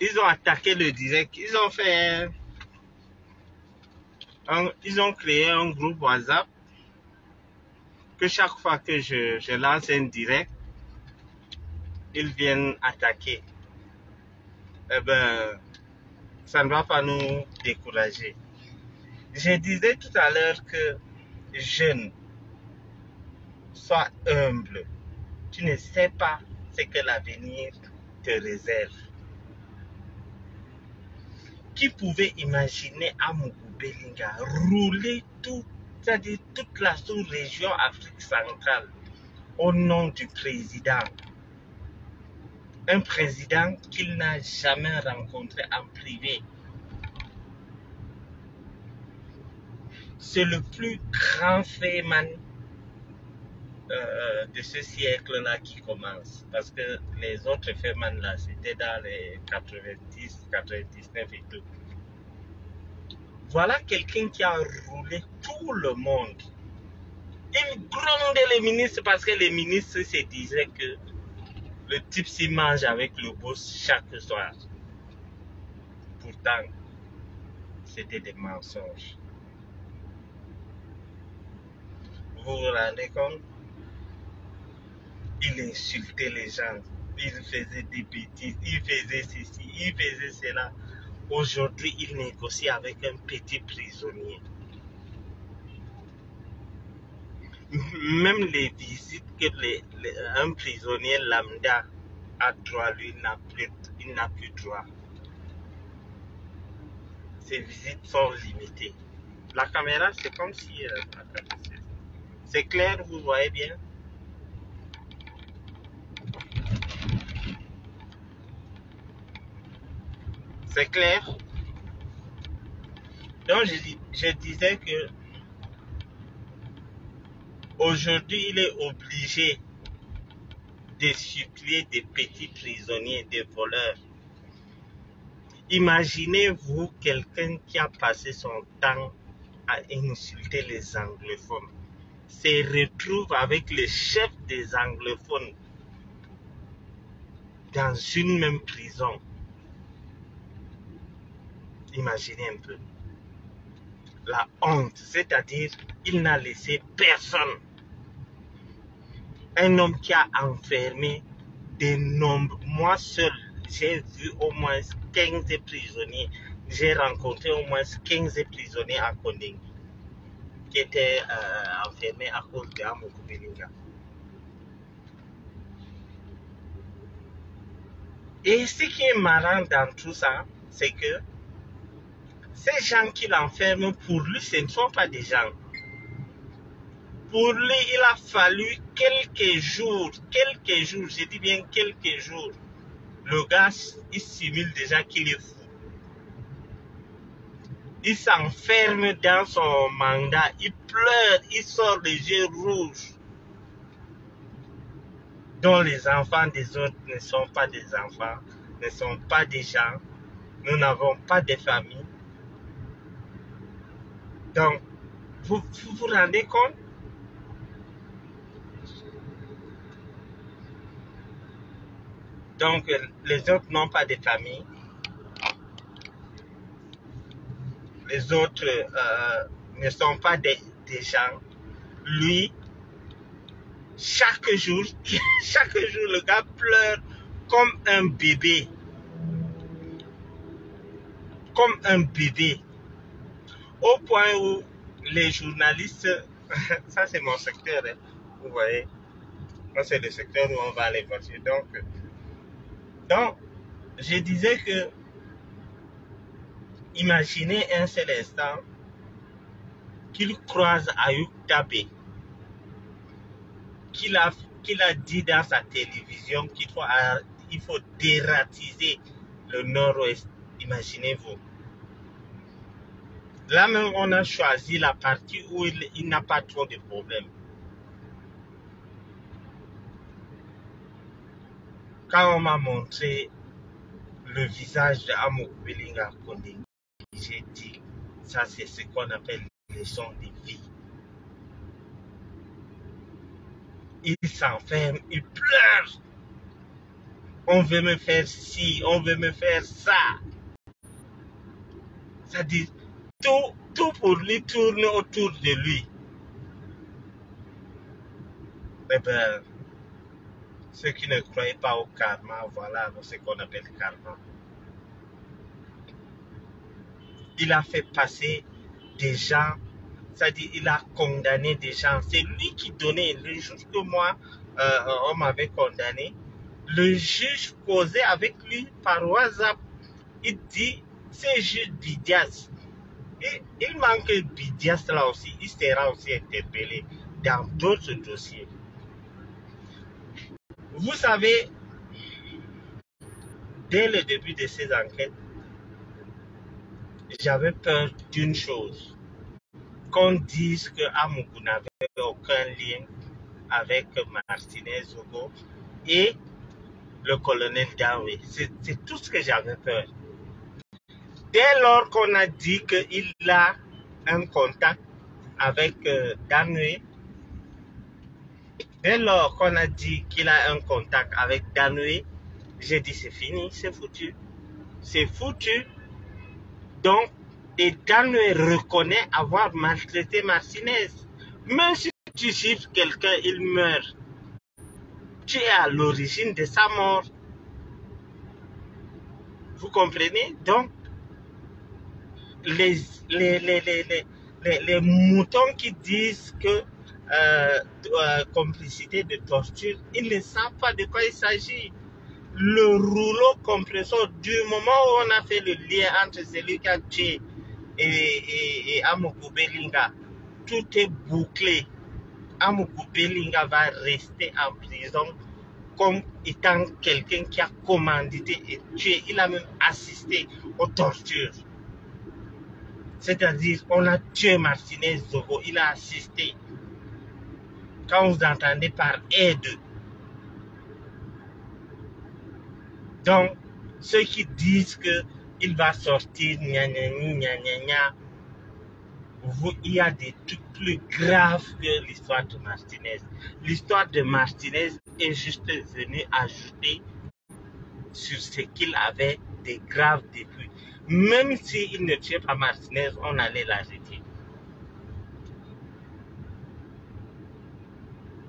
ils ont attaqué le direct. Ils ont fait ils ont créé un groupe WhatsApp que chaque fois que je lance un direct, ils viennent attaquer. Eh ben, ça ne va pas nous décourager. Je disais tout à l'heure que jeune, sois humble. Tu ne sais pas ce que l'avenir te réserve. Qui pouvait imaginer Amougou Bellinga rouler c'est-à-dire toute la sous-région Afrique centrale au nom du président? Un président qu'il n'a jamais rencontré en privé. C'est le plus grand phénomène de ce siècle-là qui commence. Parce que les autres phénomènes-là, c'était dans les 90, 99 et tout. Voilà quelqu'un qui a roulé tout le monde. Il grondait les ministres parce que les ministres se disaient que le type s'y mange avec le boss chaque soir. Pourtant, c'était des mensonges. Vous vous rendez compte? Il insultait les gens. Il faisait des bêtises. Il faisait ceci. Il faisait cela. Aujourd'hui, il négocie avec un petit prisonnier. Même les visites que un prisonnier lambda a droit, lui, il n'a plus droit. Ces visites sont limitées. La caméra, c'est comme si... c'est clair, vous voyez bien? C'est clair? Donc, je disais que aujourd'hui, il est obligé de supplier des petits prisonniers, des voleurs. Imaginez-vous quelqu'un qui a passé son temps à insulter les anglophones, se retrouve avec le chef des anglophones dans une même prison. Imaginez un peu. La honte, c'est-à-dire, il n'a laissé personne. Un homme qui a enfermé des nombres. Moi seul, j'ai vu au moins 15 prisonniers. J'ai rencontré au moins 15 prisonniers à Konding qui étaient enfermés à cause de Amougou Bellinga. Et ce qui est marrant dans tout ça, c'est que ces gens qu'il enferme, pour lui, ce ne sont pas des gens. Pour lui, il a fallu quelques jours, je dis bien quelques jours. Le gars, il simule déjà qu'il est fou. Il s'enferme dans son mandat, il pleure, il sort les yeux rouges. Dont les enfants des autres ne sont pas des enfants, ne sont pas des gens. Nous n'avons pas de famille. Donc, vous vous rendez compte? Donc, les autres n'ont pas de famille. Les autres ne sont pas des gens. Lui, chaque jour, le gars pleure comme un bébé. Comme un bébé. Au point où les journalistes, ça c'est mon secteur, hein, vous voyez. Moi, c'est le secteur où on va aller voiture. Donc, je disais que, imaginez un seul instant qu'il croise Ayoub Tabé, qu'il a dit dans sa télévision qu'il faut dératiser le Nord-Ouest. Imaginez-vous. Là même, on a choisi la partie où il n'a pas trop de problèmes. Quand on m'a montré le visage d'Amougou Bellinga Konding, j'ai dit, ça c'est ce qu'on appelle une leçon de vie. Il s'enferme, il pleure. On veut me faire ci, on veut me faire ça. C'est-à-dire, tout pour lui tourne autour de lui. Eh bien, ceux qui ne croyaient pas au karma, voilà ce qu'on appelle karma. Il a fait passer des gens, c'est-à-dire il a condamné des gens. C'est lui qui donnait, le juge que moi, on m'avait condamné. Le juge causait avec lui par WhatsApp. Il dit, c'est juste Bidias. Et il manque Bidias là aussi. Il sera aussi interpellé dans d'autres dossiers. Vous savez, dès le début de ces enquêtes, j'avais peur d'une chose. Qu'on dise que Amougou n'avait aucun lien avec Martinez Zogo et le colonel Dawe. C'est tout ce que j'avais peur. Dès lors qu'on a dit qu'il a un contact avec Danwe, dès lors qu'on a dit qu'il a un contact avec Danwe, j'ai dit c'est fini, c'est foutu. C'est foutu. Donc, et Danwe reconnaît avoir maltraité Martinez. Même si tu chiffres quelqu'un, il meurt. Tu es à l'origine de sa mort. Vous comprenez? Donc, les moutons qui disent que complicité de torture, ils ne savent pas de quoi il s'agit. Le rouleau compresseur, du moment où on a fait le lien entre celui qui a tué et Amougou Belinga, tout est bouclé. Amougou Belinga va rester en prison comme étant quelqu'un qui a commandité et tué. Il a même assisté aux tortures. C'est-à-dire, on a tué Martinez Zogo, il a assisté. Quand vous entendez par aide. Donc, ceux qui disent qu'il va sortir, gna gna gna gna gna, il y a des trucs plus graves que l'histoire de Martinez. L'histoire de Martinez est juste venue ajouter sur ce qu'il avait des graves débuts. Même s'il ne tuait pas Martinez, on allait l'arrêter.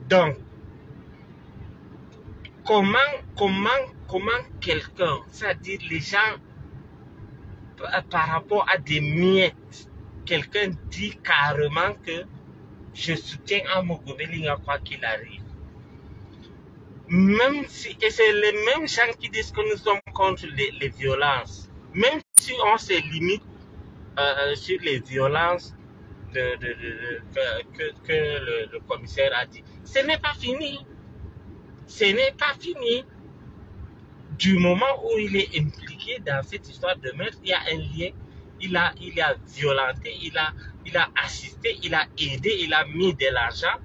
Donc, comment quelqu'un, c'est-à-dire les gens, par rapport à des miettes, quelqu'un dit carrément que je soutiens Amougou Belinga quoi qu'il arrive. Même si, et c'est les mêmes gens qui disent que nous sommes contre les violences, même si on se limite sur les violences que le commissaire a dit, ce n'est pas fini. Ce n'est pas fini. Du moment où il est impliqué dans cette histoire de meurtre, il y a un lien. Il a violenté, il a assisté, il a aidé, il a mis de l'argent.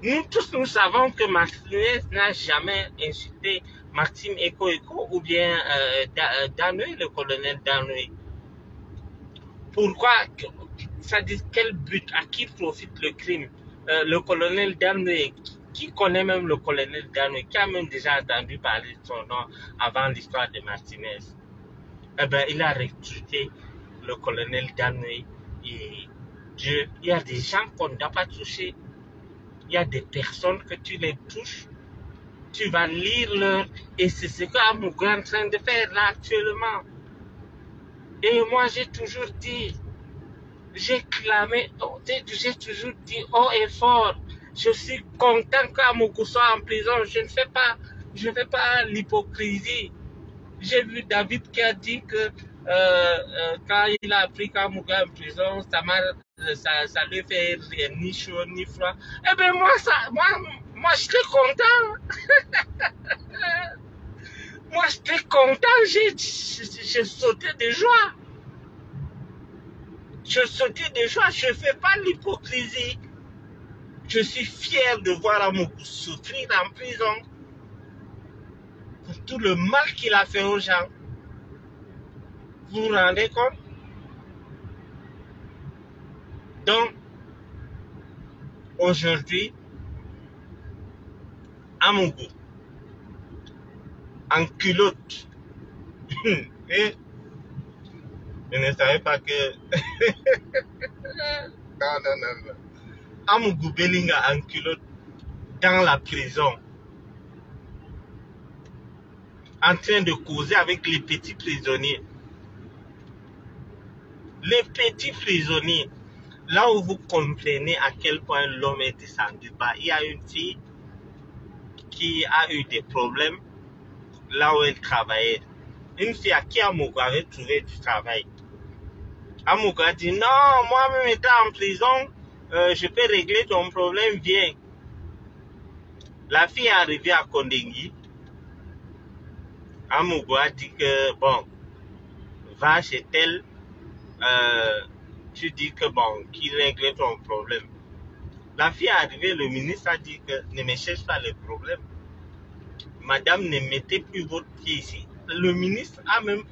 Nous tous, nous savons que Martinez n'a jamais insulté Maxime Eko ou bien Danwe, le colonel Danwe. Pourquoi? Ça dit quel but? À qui profite le crime? Le colonel Danwe, qui connaît même le colonel Danwe, qui a même déjà entendu parler de son nom avant l'histoire de Martinez? Eh bien, il a recruté le colonel Danwe et Dieu, il y a des gens qu'on n'a pas touchés. Il y a des personnes que tu les touches, tu vas lire leur... Et c'est ce qu'Amougou est en train de faire là actuellement. Et moi, j'ai toujours dit, j'ai clamé, j'ai toujours dit haut et fort, je suis content qu'Amougou soit en prison. Je ne fais pas l'hypocrisie. J'ai vu David qui a dit que quand il a appris qu'Amougou est en prison, ça lui fait rien, ni chaud ni froid. Eh bien moi j'étais content. Moi j'étais content, j'ai sauté de joie. Je sautais de joie, je ne fais pas l'hypocrisie. Je suis fier de voir Amougou souffrir en prison pour tout le mal qu'il a fait aux gens. Vous vous rendez compte? Donc, aujourd'hui, Amougou en culotte. Et je ne savais pas que... Non, non, non, non. Amougou Bellinga en culotte dans la prison, en train de causer avec les petits prisonniers. Les petits prisonniers, là où vous comprenez à quel point l'homme est descendu bas. Il y a une fille qui a eu des problèmes là où elle travaillait. Une fille à qui Amougou avait trouvé du travail. Amougou a dit non, moi-même étant en prison, je peux régler ton problème, viens. La fille est arrivée à Kondengui. Amougou a dit que bon, va chez elle, tu dis que bon, qu'il règle ton problème. La fille est arrivée, le ministre a dit que ne me cherche pas les problèmes. Madame, ne mettez plus votre pied ici. Le ministre a même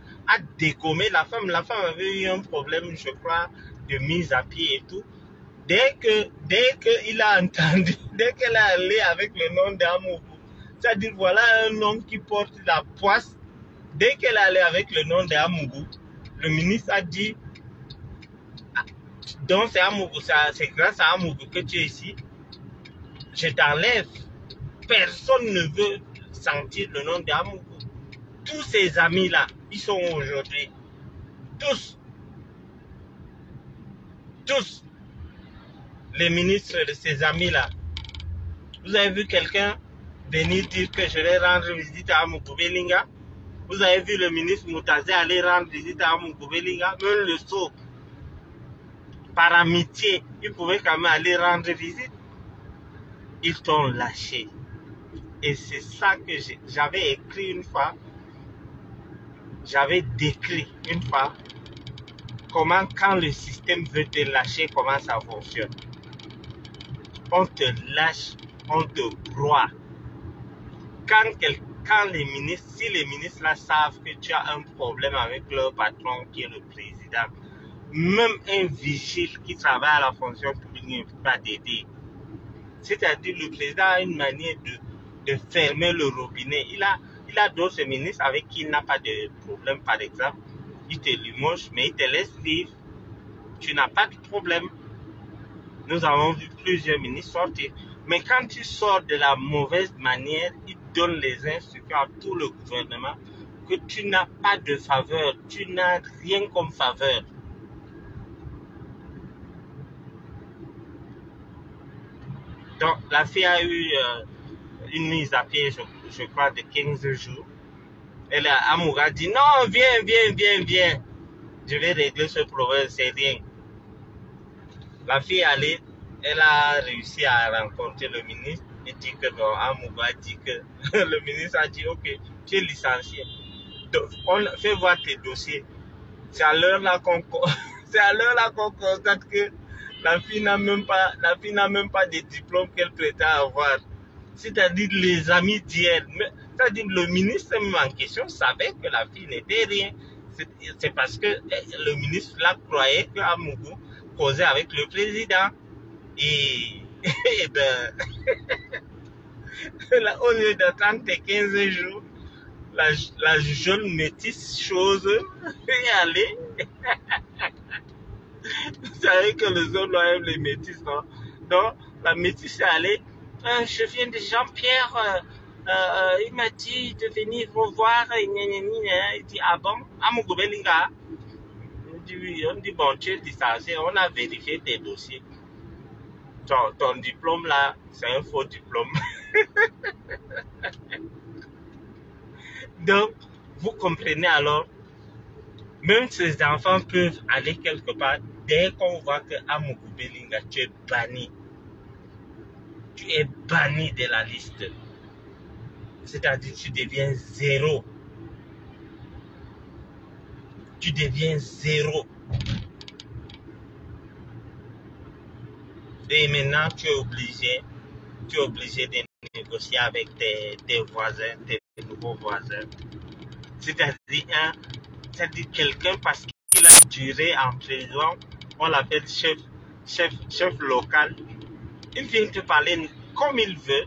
dégommé la femme. La femme avait eu un problème, je crois, de mise à pied et tout. Dès qu'il a entendu, dès qu'elle est allée avec le nom d'Amougou, c'est-à-dire voilà un homme qui porte la poisse. Dès qu'elle est allée avec le nom d'Amougou, le ministre a dit, donc c'est grâce à Amougou que tu es ici, je t'enlève. Personne ne veut sentir le nom d'Amougou. Tous ces amis-là, ils sont aujourd'hui, tous, les ministres de ces amis-là. Vous avez vu quelqu'un venir dire que je vais rendre visite à Amougou Bellinga? Vous avez vu le ministre Moutazé aller rendre visite à Amougou Bellinga? Même le sceau, par amitié, il pouvait quand même aller rendre visite. Ils t'ont lâché. Et c'est ça que j'avais écrit une fois. J'avais décrit une fois comment, quand le système veut te lâcher, comment ça fonctionne. On te lâche, on te broie. Quand les ministres, si les ministres là savent que tu as un problème avec leur patron qui est le président, même un vigile qui travaille à la fonction publique ne peut pas t'aider. C'est-à-dire le président a une manière de fermer le robinet. Il a d'autres ministres avec qui il n'a pas de problème, par exemple. Il te limoge, mais il te laisse vivre. Tu n'as pas de problème. Nous avons vu plusieurs ministres sortir. Mais quand tu sors de la mauvaise manière, il donne les instructions à tout le gouvernement que tu n'as pas de faveur. Tu n'as rien comme faveur. Donc, la fille a eu une mise à pied, je crois, de 15 jours. Elle a Amougou dit non, viens. Je vais régler ce problème, c'est rien. La fille est allée, elle a réussi à rencontrer le ministre et dit que non, Amougou a dit que le ministre a dit ok, tu es licencié. Donc, on fait voir tes dossiers. C'est à l'heure là qu'on constate que la fille n'a même pas de diplôme qu'elle prétend avoir. C'est-à-dire les amis d'hier. C'est-à-dire le ministre même en question savait que la fille n'était rien. C'est parce que le ministre là croyait que Amougou causait avec le président. Et ben, au lieu d'attendre 15 jours, la jeune métisse chose est allée. Vous savez que les hommes aiment les métisses, non? Donc, la métisse est allée. Je viens de Jean-Pierre. Il m'a dit de venir vous voir. Il dit, ah bon? Amougou Bellinga. On dit oui. On dit, bon, tu es licencié. On a vérifié tes dossiers. Ton diplôme là, c'est un faux diplôme. Donc, vous comprenez alors, même ces enfants peuvent aller quelque part dès qu'on voit que Amougou Bellinga, tu es banni. Tu es banni de la liste. C'est-à-dire tu deviens zéro. Tu deviens zéro. Et maintenant, tu es obligé de négocier avec tes voisins, tes nouveaux voisins. C'est-à-dire quelqu'un, parce qu'il a duré en prison, on l'appelle chef local. Il vient te parler comme il veut.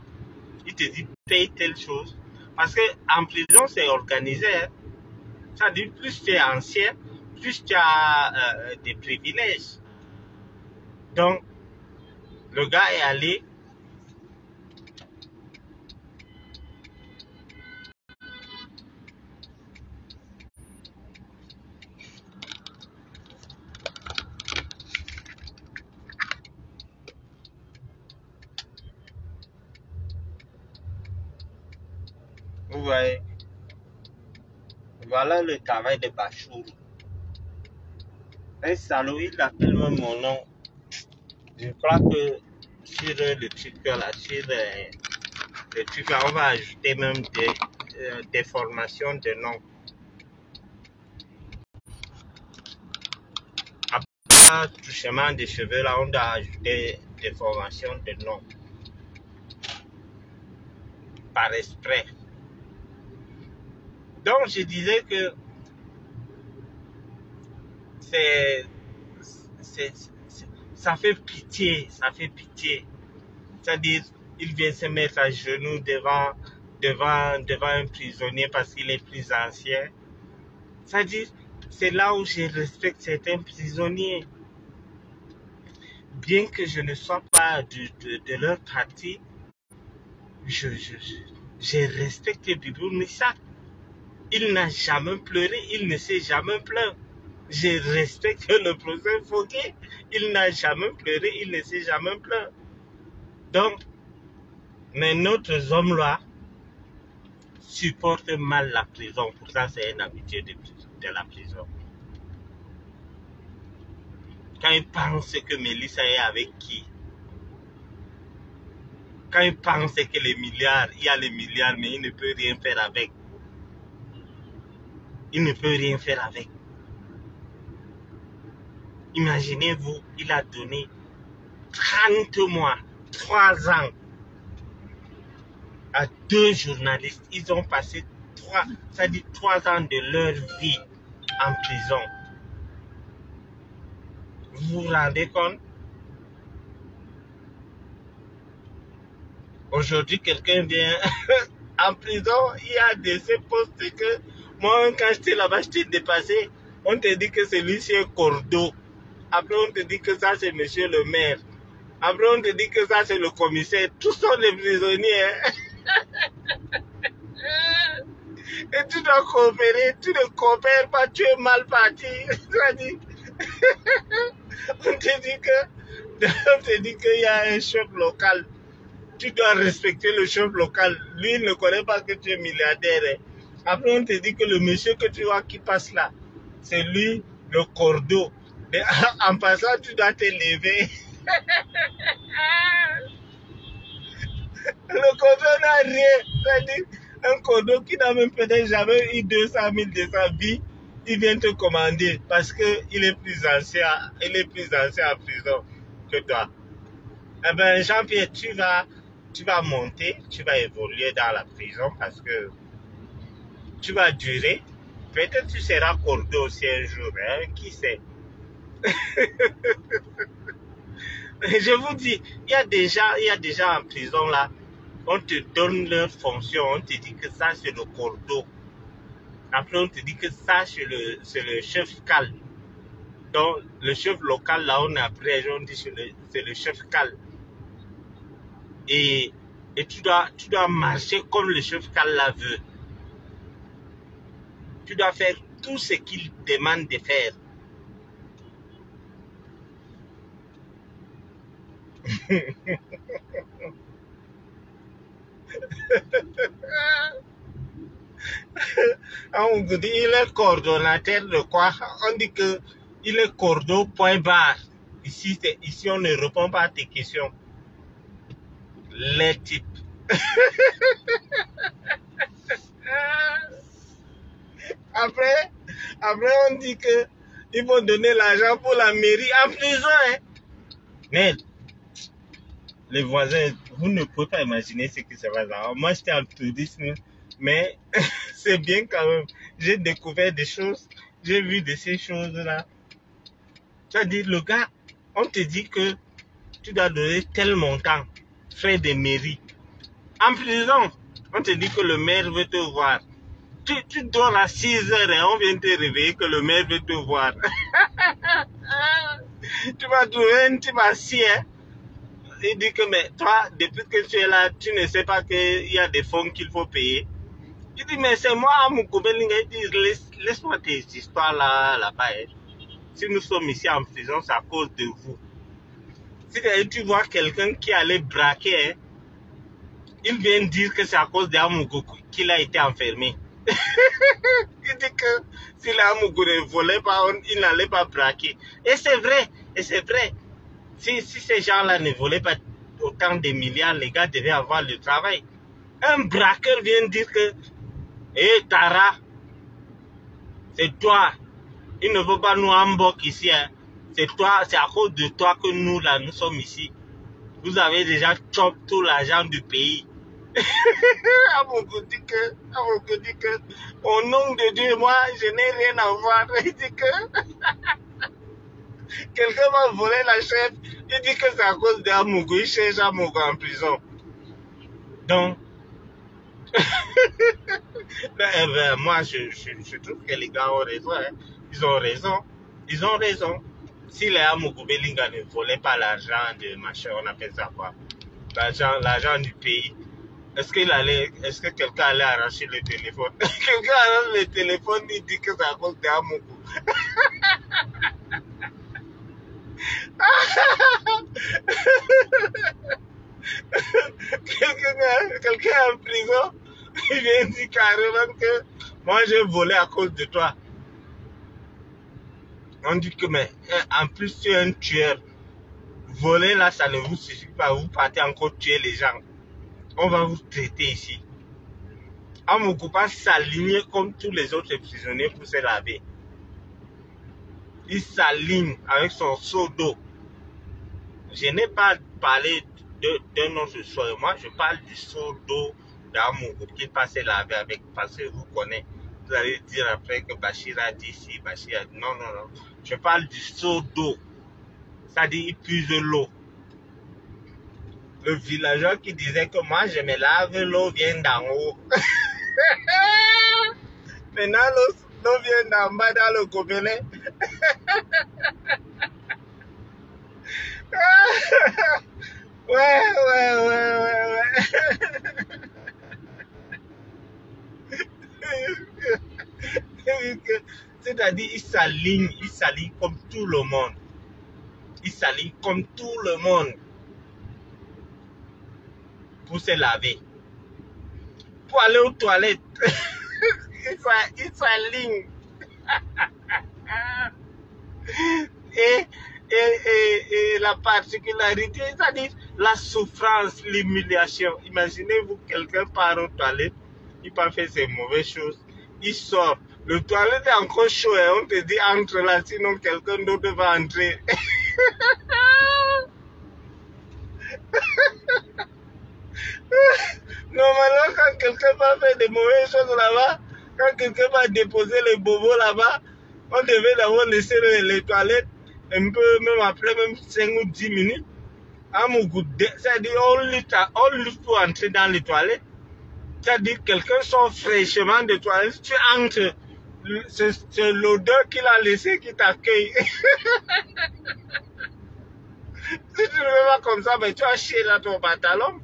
Il te dit paye telle chose. Parce qu'en prison, c'est organisé. Hein. Ça dit, plus tu es ancien, plus tu as des privilèges. Donc, le gars est allé. Vous voyez, voilà le travail de Bachour. Un salaud, il appelle même mon nom. Je crois que sur le truc là, sur le truc là, on va ajouter même des formations de nom. Après le touchement des cheveux là, on doit ajouter des formations de nom. Par exprès. Donc je disais que ça fait pitié, ça fait pitié. C'est-à-dire, il vient se mettre à genoux devant un prisonnier parce qu'il est plus ancien. C'est-à-dire, c'est là où je respecte certains prisonniers. Bien que je ne sois pas de leur parti, je respecte Bibou Missa. Il n'a jamais pleuré, il ne s'est jamais plaint. Je respecte le professeur Fouquet, il n'a jamais pleuré, il ne s'est jamais plaint. Donc, mais notre homme-là supporte mal la prison. Pourtant, c'est un habitué de la prison. Quand il pense que Mélissa est avec qui? Quand il pense que les milliards, il y a les milliards, mais il ne peut rien faire avec. Il ne peut rien faire avec. Imaginez-vous, il a donné 30 mois, 3 ans à 2 journalistes. Ils ont passé 3 ans de leur vie en prison. Vous vous rendez compte? Aujourd'hui, quelqu'un vient en prison, il y a des postes que moi, quand j'étais là-bas, je t'ai dépassé. On te dit que c'est Lucien Cordeau. Après, on te dit que ça, c'est monsieur le maire. Après, on te dit que ça, c'est le commissaire. Tous sont des prisonniers. Hein? Et tu dois coopérer. Tu ne coopères pas, tu es mal parti. On te dit qu'il y a un chef local. Tu dois respecter le chef local. Lui, il ne connaît pas que tu es milliardaire. Hein. Après, on te dit que le monsieur que tu vois qui passe là, c'est lui, le cordeau. Et en passant, tu dois te lever. Le cordeau n'a rien. C'est-à-dire, un cordeau qui n'a même peut-être jamais eu 200 000 de sa vie, il vient te commander parce qu'il est plus ancien en prison que toi. Eh bien, Jean-Pierre, tu vas monter, tu vas évoluer dans la prison parce que tu vas durer. Peut-être tu seras cordeau aussi un jour, hein, qui sait. Je vous dis, il y a des gens en prison là, on te donne leur fonction, on te dit que ça c'est le cordeau. Après on te dit que ça c'est le chef cal. Donc le chef local là on a pris, on dit c'est le chef cal. Et tu dois marcher comme le chef cal la veut. Tu dois faire tout ce qu'il demande de faire. On dit il est coordonnateur de quoi? On dit que il est cordeau point barre. Ici on ne répond pas à tes questions. Les types. Après on dit que ils vont donner l'argent pour la mairie en prison. Hein? Mais les voisins, vous ne pouvez pas imaginer ce qui se passe là. Moi, j'étais en tourisme, mais c'est bien quand même. J'ai découvert des choses, j'ai vu de ces choses-là. C'est-à-dire, le gars, on te dit que tu dois donner tel montant, frais de mairie. En prison, On te dit que le maire veut te voir. Tu dors à 6 heures et on vient te réveiller que le maire veut te voir. Tu vas trouver un type assis, hein. Il dit que, mais toi, depuis que tu es là, tu ne sais pas qu'il y a des fonds qu'il faut payer. Il dit, mais c'est moi, Amoukobelinga. Il dit, laisse-moi tes histoires là-bas. Hein. Si nous sommes ici en prison, c'est à cause de vous. Si tu vois quelqu'un qui allait braquer, hein, il vient dire que c'est à cause d'Amougou qu'il a été enfermé. Il dit que si l'Amougou ne volait pas, il n'allait pas braquer. Et c'est vrai, et c'est vrai. Si ces gens-là ne volaient pas autant de milliards, les gars devaient avoir le travail. Un braqueur vient dire que, hé Tara, c'est toi. Il ne veut pas nous embarquer ici. Hein. C'est toi, c'est à cause de toi que nous, là, nous sommes ici. Vous avez déjà chopé tout l'argent du pays. Amougou dit que, au nom de Dieu, moi, je n'ai rien à voir. Il dit que quelqu'un m'a volé la chef. Il dit que c'est à cause d'Amougou. Il cherche Amougou en prison. Donc, moi, je trouve que les gars ont raison. Hein. Ils ont raison. Ils ont raison. Si les Amougou Belinga ne volaient pas l'argent de machin, on appelle ça quoi? L'argent du pays. Est-ce que quelqu'un allait arracher le téléphone? Quelqu'un arrache le téléphone, il dit que c'est à cause d'Amougou. Quelqu'un est en prison, il vient dire carrément que moi j'ai volé à cause de toi. On dit que, mais en plus tu es un tueur. Voler là, ça ne vous suffit pas, vous partez encore tuer les gens. On va vous traiter ici. Amougou pas s'aligner comme tous les autres prisonniers pour se laver. Il s'aligne avec son seau d'eau. Je n'ai pas parlé d'un autre seau. Moi, je parle du seau d'eau d'Amougou qu'il passe se laver avec, parce que vous connaissez. Vous allez dire après que Bachir a dit si, Bachir a dit non, non, non. Je parle du seau d'eau. C'est-à-dire, il puise l'eau. Le villageois qui disait que moi, je me lave, l'eau vient d'en haut. Maintenant, l'eau vient d'en bas dans le gobelet. Ouais. C'est-à-dire, il s'aligne comme tout le monde. Il s'aligne comme tout le monde pour se laver. Pour aller aux toilettes, il s'aligne. Et la particularité, c'est-à-dire la souffrance, l'humiliation. Imaginez-vous, quelqu'un part aux toilettes, il peut faire ses mauvaises choses, il sort. Le toilette est encore chaud et on te dit entre là, sinon quelqu'un d'autre va entrer. Normalement, quand quelqu'un va faire des mauvaises choses là-bas, quand quelqu'un va déposer les bobos là-bas, on devait d'abord laisser les toilettes un peu, même après, même 5 ou 10 minutes. C'est-à-dire, on lutte pour entrer dans les toilettes. C'est-à-dire, quelqu'un sort fraîchement des toilettes, tu entres, c'est l'odeur qu'il a laissé qui t'accueille. Si tu ne fais pas comme ça, ben, tu as chier dans ton pantalon.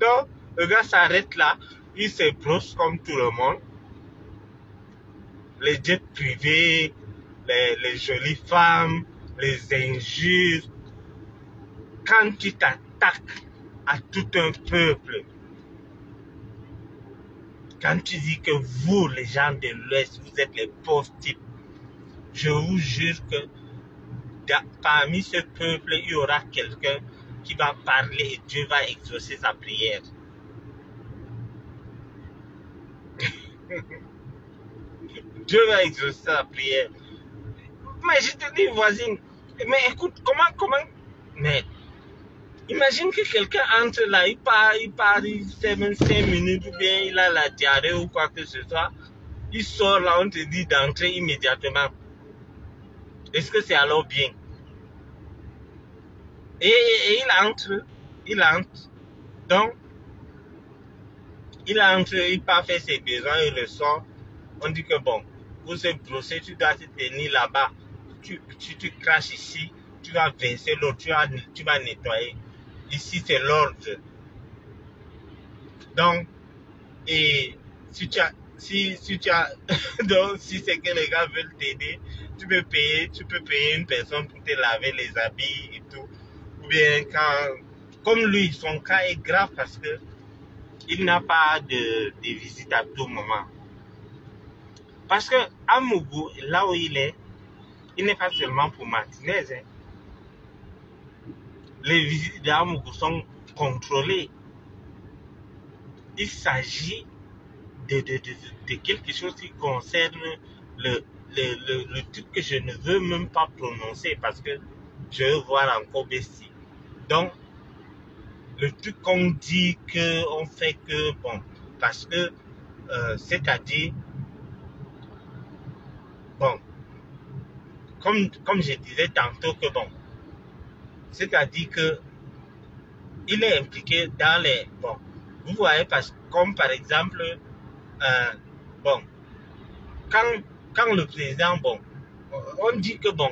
Donc, le gars s'arrête là, il se brosse comme tout le monde. Les jets privés, les jolies femmes, les injures. Quand tu t'attaques à tout un peuple, quand tu dis que vous, les gens de l'Ouest, vous êtes les pauvres types, je vous jure que parmi ce peuple, il y aura quelqu'un qui va parler et Dieu va exaucer sa prière. Dieu va exaucer sa prière. Mais je te dis, voisine, mais écoute, comment, mais imagine que quelqu'un entre là, il part, il fait même 5 minutes ou bien il a la diarrhée ou quoi que ce soit, il sort là, on te dit d'entrer immédiatement. Est-ce que c'est alors bien? Et il entre. Donc, il part faire ses besoins, il ressort. On dit que bon, pour se brosser, tu dois te tenir là-bas. Tu craches ici, tu vas verser l'eau, tu vas nettoyer. Ici, c'est l'ordre. Donc, et si tu as, donc si c'est que les gars veulent t'aider, tu peux payer une personne pour te laver les habits et tout. Ou bien comme lui, son cas est grave parce que il n'a pas de visite à tout moment. Parce que à Mougou, là où il n'est pas seulement pour Martinez. Hein. Les visites de Amougou sont contrôlées. Il s'agit de quelque chose qui concerne le truc que je ne veux même pas prononcer parce que je veux voir encore Bessie. Donc, le truc qu'on dit qu'on fait que, bon, parce que, c'est-à-dire, bon, comme je disais tantôt que, bon, c'est-à-dire que il est impliqué dans les, bon, vous voyez, comme par exemple, bon, quand le président, bon, on dit que bon,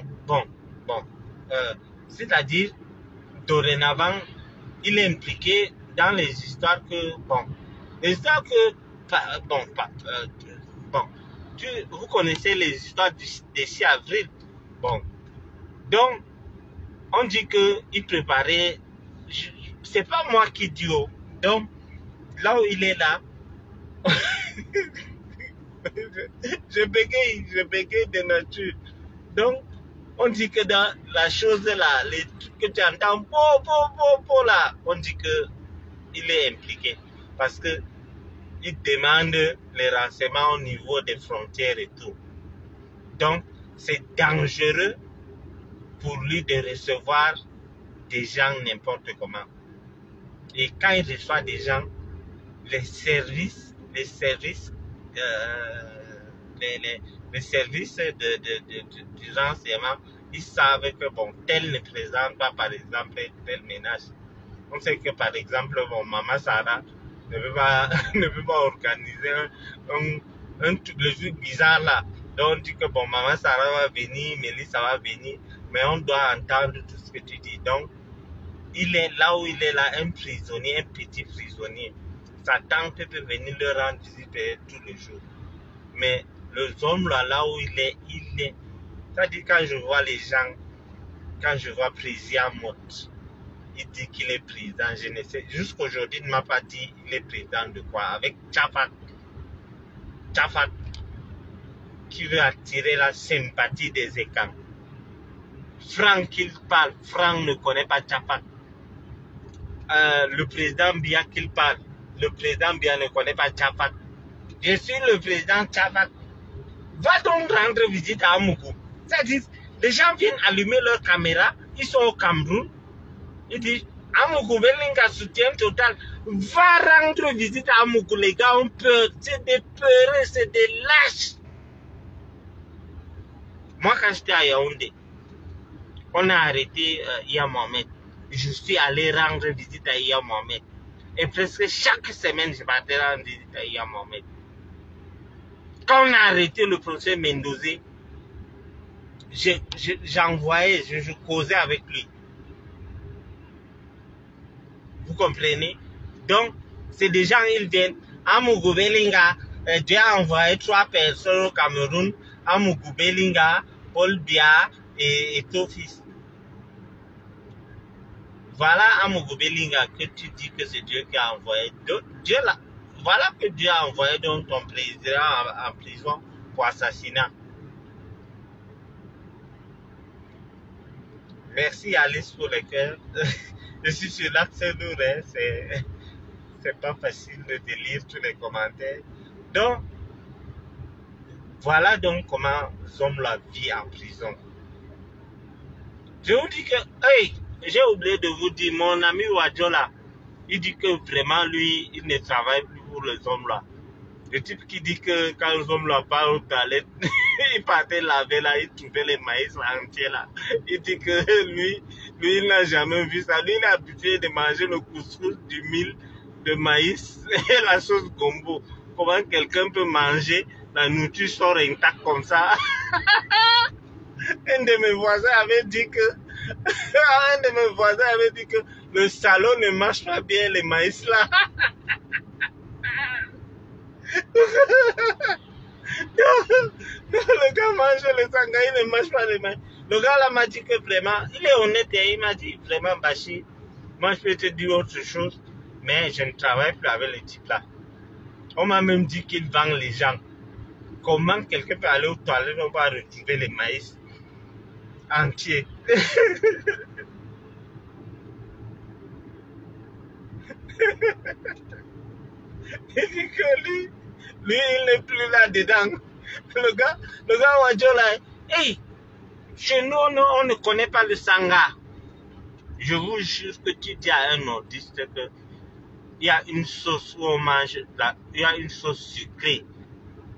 c'est-à-dire, dorénavant, il est impliqué dans les histoires que, bon, les histoires que, bon, vous connaissez les histoires du 6 avril, bon, donc, on dit qu'il préparait, c'est pas moi qui dis, donc, là où il est là, je bégaye de nature. Donc, on dit que dans la chose là, les trucs que tu entends, là, on dit qu'il est impliqué. Parce que il demande les renseignements au niveau des frontières et tout. Donc, c'est dangereux pour lui de recevoir des gens n'importe comment. Et quand il reçoit des gens, les services de renseignement, ils savent que bon, tel ne présente pas par exemple tel ménage. On sait que par exemple, bon, Maman Sarah ne peut pas organiser le truc bizarre là. Donc on dit que bon, Maman Sarah va venir, Mélissa va venir, mais on doit entendre tout ce que tu dis. Donc, il est là où il est là, un prisonnier, un petit prisonnier. Sa tante peut venir le rendre visite tous les jours. Mais le homme là où il est, c'est-à-dire quand je vois les gens, quand je vois président Mott, il dit qu'il est président, je ne sais, jusqu'aujourd'hui il ne m'a pas dit il est président de quoi, avec Tchafat, qui veut attirer la sympathie des écans. Franck qu'il parle, Franck ne connaît pas Tchafat. Le président Biya qu'il parle, le président Biya ne connaît pas Tchafat. Je suis le président Tchafat. Va donc rendre visite à Amougou. C'est-à-dire, les gens viennent allumer leur caméra, ils sont au Cameroun, ils disent Amougou Belinga soutien total. Va rendre visite à Amougou, les gars ont peur, c'est des peureux, c'est des lâches. Moi, quand j'étais à Yaoundé, on a arrêté Iya Mohamed. Je suis allé rendre visite à Iya Mohamed. Et presque chaque semaine, je partais rendre visite à Iya Mohamed. Quand on a arrêté le professeur Mendozé, j'envoyais, je causais avec lui. Vous comprenez? Donc, c'est des gens, ils viennent. Amougou Belinga, Dieu a envoyé 3 personnes au Cameroun. Amougou Belinga, Paul Biya et Tofis. Voilà Amougou Belinga que tu dis que c'est Dieu qui a envoyé. Dieu là, voilà que Dieu a envoyé donc ton président en prison pour assassinat. Merci Alice pour le cœur. Je suis sur l'axe lourd, hein. C'est pas facile de lire tous les commentaires. Donc, voilà donc comment Zom la vit en prison. Je vous dis que, hey, j'ai oublié de vous dire, mon ami Wadjola, il dit que vraiment lui, il ne travaille plus pour les hommes là. Le type qui dit que quand les hommes là partent aux toilettes, il partait laver là, il trouvait les maïs entiers là. Il dit que lui, il n'a jamais vu ça. Lui, il est habitué de manger le couscous, du mil, de maïs et la sauce gombo. Comment quelqu'un peut manger la nourriture sort intacte comme ça? Un de mes voisins avait dit que un de mes voisins avait dit que le salon ne marche pas bien, les maïs là. Le gars mange le sanga, il ne mange pas les maïs. Le gars là m'a dit que vraiment, il est honnête et il m'a dit vraiment Bachi, moi je peux te dire autre chose, mais je ne travaille plus avec les types là. On m'a même dit qu'il vend les gens. Comment quelqu'un peut aller aux toilettes, on va retrouver les maïs entiers. Il dit que lui il n'est plus là-dedans. Le gars Wadjo là, hey, chez nous, on ne connaît pas le sanga. Je vous jure que tu dis à un nordiste que il y a une sauce où on mange, il y a une sauce sucrée.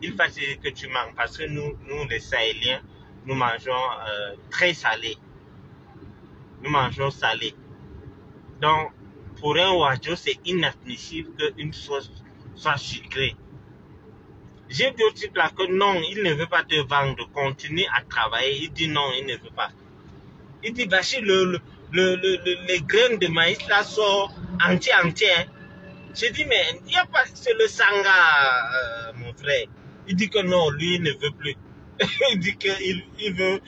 Il faut que tu manges parce que nous les Sahéliens, nous mangeons très salé. Nous mangeons salé. Donc, pour un Wadjo, c'est inadmissible qu'une sauce soit sucrée. J'ai d'autres types là que non, il ne veut pas te vendre, continue à travailler. Il dit non, il ne veut pas. Il dit, Bachi, les graines de maïs là sont entiers. J'ai dit, mais il n'y a pas, c'est le sanga, mon frère. Il dit que non, lui, il ne veut plus. Il dit qu'il veut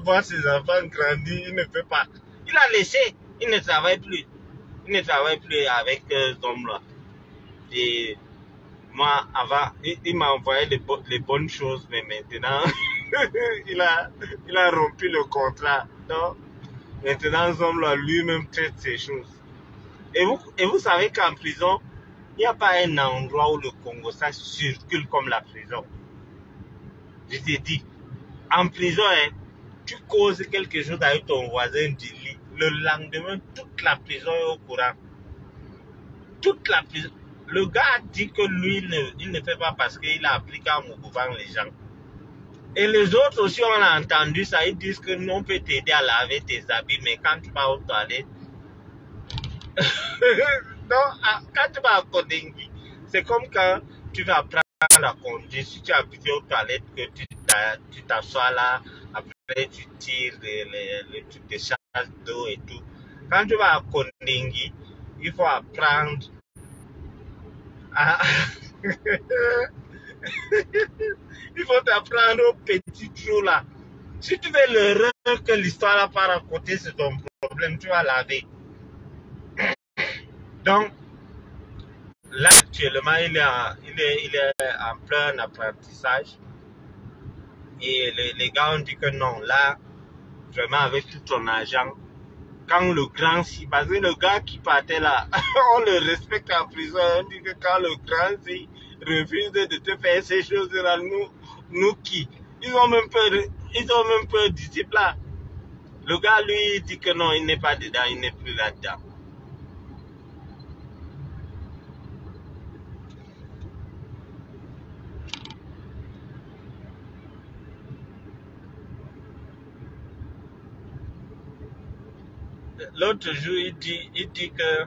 voir ses enfants grandir, il ne veut pas. Il a laissé, il ne travaille plus. Il ne travaille plus avec ces hommes-là. Et moi, avant, il m'a envoyé les bonnes choses, mais maintenant, il a rompu le contrat. Donc, maintenant, cet homme-là lui-même traite ces choses. Et vous savez qu'en prison, il n'y a pas un endroit où le Congo ça circule comme la prison. Je t'ai dit, en prison, hein, tu causes quelque chose avec ton voisin du lit. Le lendemain, toute la prison est au courant. Toute la prison. Le gars dit que lui, il ne fait pas parce qu'il a appris qu'à Moukouvan les gens. Et les autres aussi, on a entendu ça. Ils disent que nous, on peut t'aider à laver tes habits, mais quand tu vas aux toilettes, donc, quand tu vas à Kodingi, c'est comme quand tu vas apprendre à conduire. Si tu as habitué aux toilettes, que tu t'assois là, après tu tires les trucs de charge d'eau et tout. Quand tu vas à Kodingi, il faut apprendre à... il faut t'apprendre au petit trou là. Si tu fais l'erreur que l'histoire là part à côté, c'est ton problème, tu vas laver. Donc, là, actuellement, il est en plein apprentissage. Et les gars ont dit que non, là, vraiment, avec tout ton argent, quand le grand, parce que le gars qui partait là, on le respecte en prison, on dit que quand le grand refuse de te faire ces choses-là, nous qui? Ils ont même peur du type là. Le gars, lui, il dit que non, il n'est pas dedans, il n'est plus là-dedans. L'autre jour, il dit que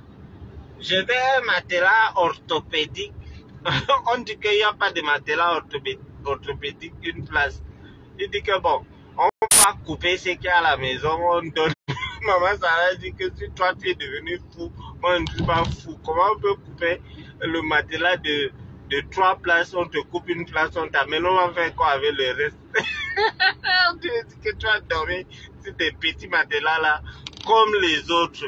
je vais un matelas orthopédique. On dit qu'il n'y a pas de matelas orthopédique une place. Il dit que bon, on va couper ce qu'il y a à la maison, on donne. Maman Sarah dit que si toi tu es devenu fou, moi je ne suis pas fou. Comment on peut couper le matelas de 3 places, on te coupe une place, on t'amène, on va faire quoi avec le reste? On dit que tu as dormi sur des petits matelas là, comme les autres.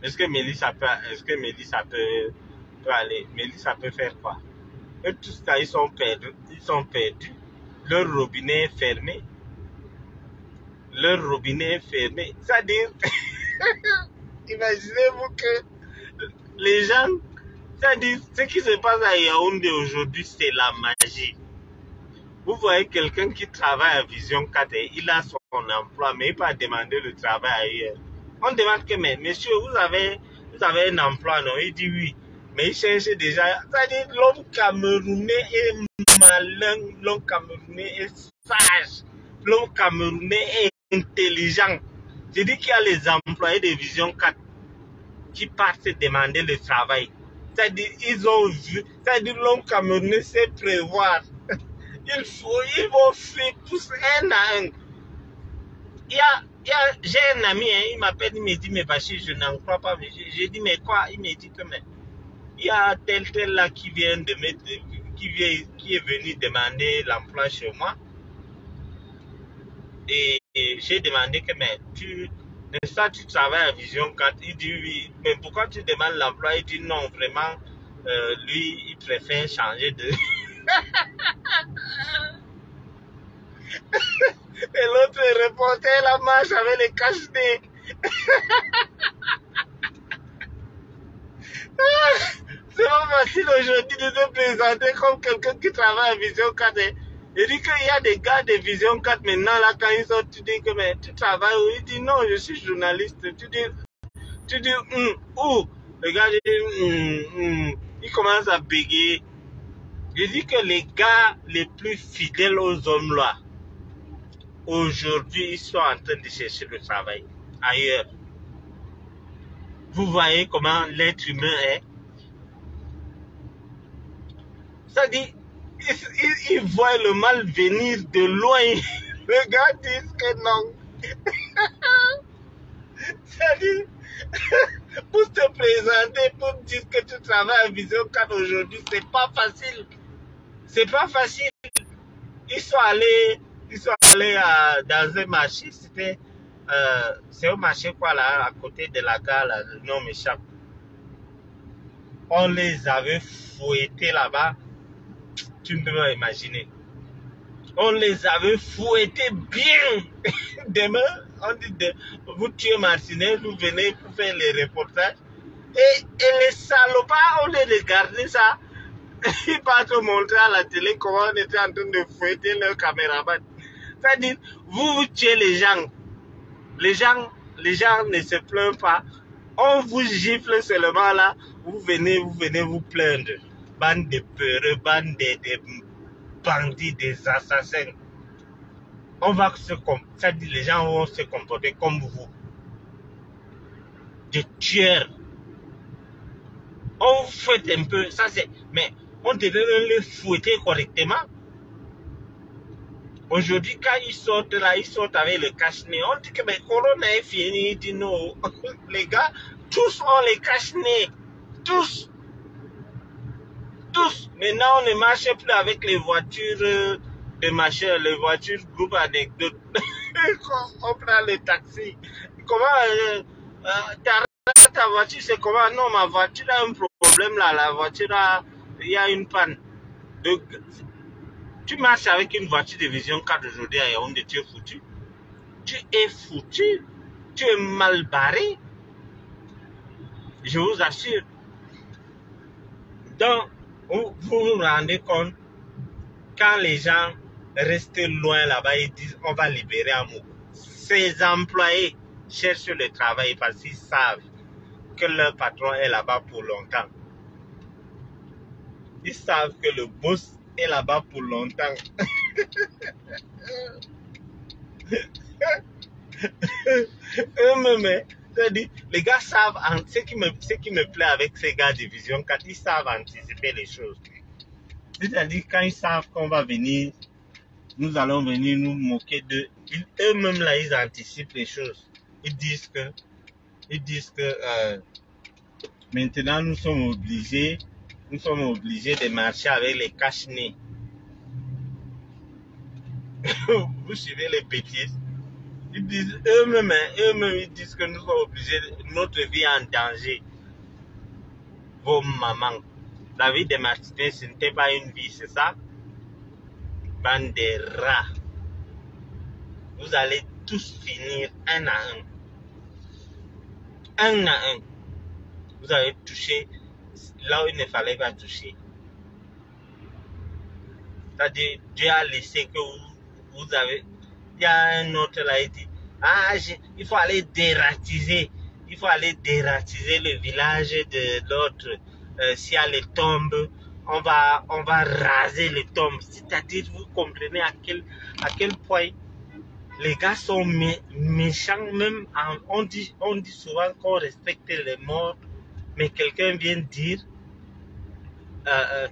Est-ce que Mélissa peut aller? Mélissa peut faire quoi? Et tout ça, ils sont perdus. Leur robinet est fermé. C'est-à-dire, imaginez-vous que les gens, c'est-à-dire, ce qui se passe à Yaoundé aujourd'hui, c'est la magie. Vous voyez quelqu'un qui travaille à Vision 4, il a son emploi, mais il peut demander le travail ailleurs. On demande que, mais monsieur, vous avez un emploi, non? Il dit oui. Mais il cherche déjà. C'est-à-dire, l'homme camerounais est malin, l'homme camerounais est sage, l'homme camerounais est intelligents. Je dis qu'il y a les employés de Vision 4 qui partent se demander le travail. C'est-à-dire, ils ont vu, c'est-à-dire l'homme camerounais sait prévoir. Ils vont fuir tous un à un. J'ai un ami, hein, il m'appelle, il me dit, mais Bachir, je n'en crois pas. J'ai dit, mais quoi? Il me dit que, mais, il y a tel là qui vient de mettre, qui est venu demander l'emploi chez moi. Et j'ai demandé que, mais n'est-ce pas, tu travailles à Vision 4? Il dit oui, mais pourquoi tu demandes l'emploi? Il dit non, vraiment, lui, il préfère changer de... Et l'autre reporter la marche avec les cache-nez. C'est pas facile aujourd'hui de te présenter comme quelqu'un qui travaille à Vision 4. Il dit qu'il y a des gars de Vision 4 maintenant, là, quand ils sortent, tu dis que mais, tu travailles où? Il dit non, je suis journaliste. Tu dis où? Le gars dit il commence à bégayer. Je dis que les gars les plus fidèles aux hommes là, aujourd'hui, ils sont en train de chercher le travail ailleurs. Vous voyez comment l'être humain est? Ça dit, ils voient le mal venir de loin. Les gars disent que non. Ça dit, pour te présenter, pour dire que tu travailles à Vision 4 aujourd'hui, c'est pas facile. C'est pas facile. Ils sont allés dans un marché, c'est un marché quoi là, à côté de la gare, là, le nom m'échappe. On les avait fouettés là-bas, tu ne peux pas imaginer. On les avait fouettés bien. Demain, on dit, vous tuez Martinez, vous venez pour faire les reportages. Et les salopards, on les regardait ça. Ils partent montrer à la télé comment on était en train de fouetter leur caméraman. C'est-à-dire, vous tuez les gens. Les gens ne se plaignent pas. On vous gifle seulement là. Vous venez vous plaindre. Bande de peureux, bande de bandits, des assassins. C'est-à-dire, les gens vont se comporter comme vous. Des tueurs. On vous fouette un peu. Ça c'est. Mais on devait les fouetter correctement. Aujourd'hui, quand ils sortent là, ils sortent avec le cache-nez. On dit que mais Corona est fini. Il dit non. Les gars, tous ont les cache-nez. Tous. Maintenant, on ne marche plus avec les voitures de machin, les voitures groupe anecdote. On prend les taxis. Comment ta voiture, c'est comment? Non, ma voiture a un problème là. La voiture il y a une panne. Donc, tu marches avec une voiture de Vision 4 aujourd'hui à Yaoundé, tu es foutu. Tu es foutu. Tu es mal barré. Je vous assure. Donc, vous vous rendez compte, quand les gens restent loin là-bas, ils disent on va libérer Amour. Ces employés cherchent le travail parce qu'ils savent que leur patron est là-bas pour longtemps. Ils savent que le boss est là-bas pour longtemps. Eux-mêmes, les gars savent, ce qui me plaît avec ces gars de Vision 4, ils savent anticiper les choses. C'est-à-dire, quand ils savent qu'on va venir, nous allons venir nous moquer d'eux, eux-mêmes là, ils anticipent les choses. Ils disent que maintenant nous sommes obligés de marcher avec les cache-nez. Vous suivez les bêtises. Ils disent eux-mêmes, ils disent que nous sommes obligés, notre vie est en danger. Vos mamans, la vie de Martinez, ce n'était pas une vie, c'est ça? Bande de rats. Vous allez tous finir un à un. Un à un. Vous avez touché là où il ne fallait pas toucher. C'est-à-dire, Dieu a laissé que vous avez... Il y a un autre là, il dit, il faut aller dératiser. Il faut aller dératiser le village de l'autre. S'il y a les tombes, on va raser les tombes. C'est-à-dire, vous comprenez à quel point les gars sont méchants même. On dit souvent qu'on respecte les morts, mais quelqu'un vient dire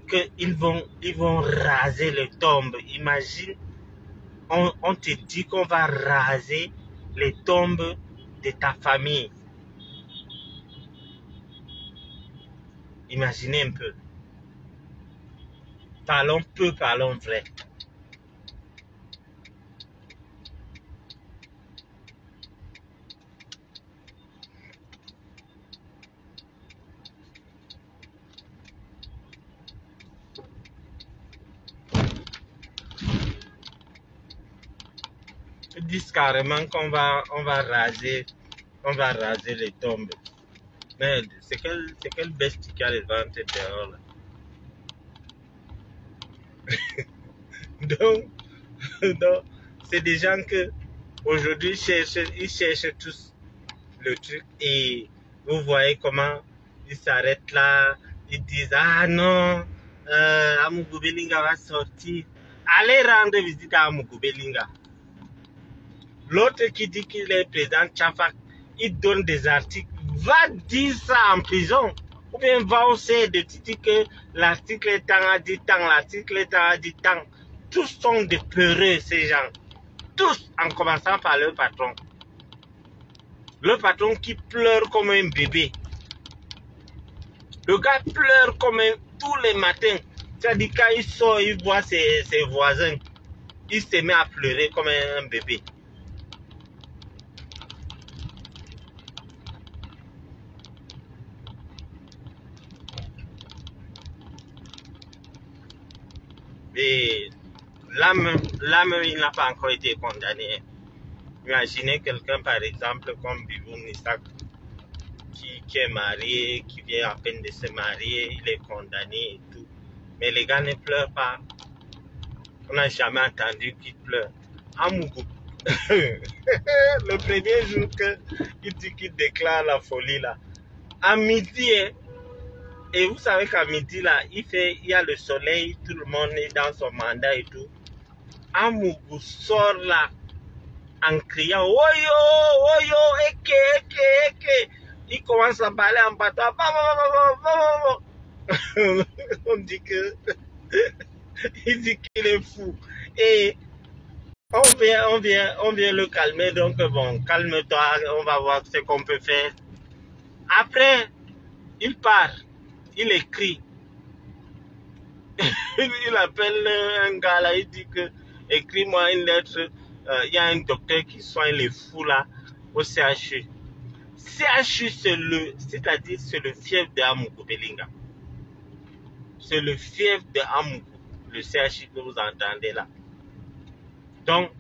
qu'ils vont raser les tombes. Imagine, on te dit qu'on va raser les tombes de ta famille. Imaginez un peu. Parlons peu, parlons vrai. Ils disent carrément qu'on va raser les tombes. Mais c'est quelle bestie qui a le ventre dehors là. Donc, c'est des gens que aujourd'hui ils cherchent tous le truc et vous voyez comment ils s'arrêtent là, ils disent ah non, Amougou Belinga va sortir. Allez rendre visite à Amougou Belinga. L'autre qui dit qu'il est président Tchafak, il donne des articles, va dire ça en prison. Ou bien va aussi de dire que l'article est tant a dit tant, l'article est tant a dit tant. Tous sont des peureux, ces gens. Tous, en commençant par leur patron. Le patron qui pleure comme un bébé. Le gars pleure comme tous les matins. C'est-à-dire quand il sort, il voit ses voisins. Il se met à pleurer comme un bébé. Et là même, il n'a pas encore été condamné. Imaginez quelqu'un, par exemple, comme Bibou Nissak, qui est marié, qui vient à peine de se marier, il est condamné et tout. Mais les gars ne pleurent pas. On n'a jamais entendu qu'il pleure. Amougou, le premier jour qu'il dit qu'il déclare la folie là, à midi, hein, et vous savez qu'à midi là, il y a le soleil, tout le monde est dans son mandat et tout. Amougou sort là en criant Oyo, Oyo, Eke. Il commence à parler en patois. On dit que il dit qu'il est fou. Et on vient le calmer. Donc bon, calme-toi, on va voir ce qu'on peut faire. Après, il part, il écrit. Il appelle un gars là, il dit que écris-moi une lettre. Il y a un docteur qui soigne les fous là au CHU. CHU, c'est-à-dire c'est le fief de Amougou Belinga. C'est le fief de Amougou, le CHU que vous entendez là. Donc,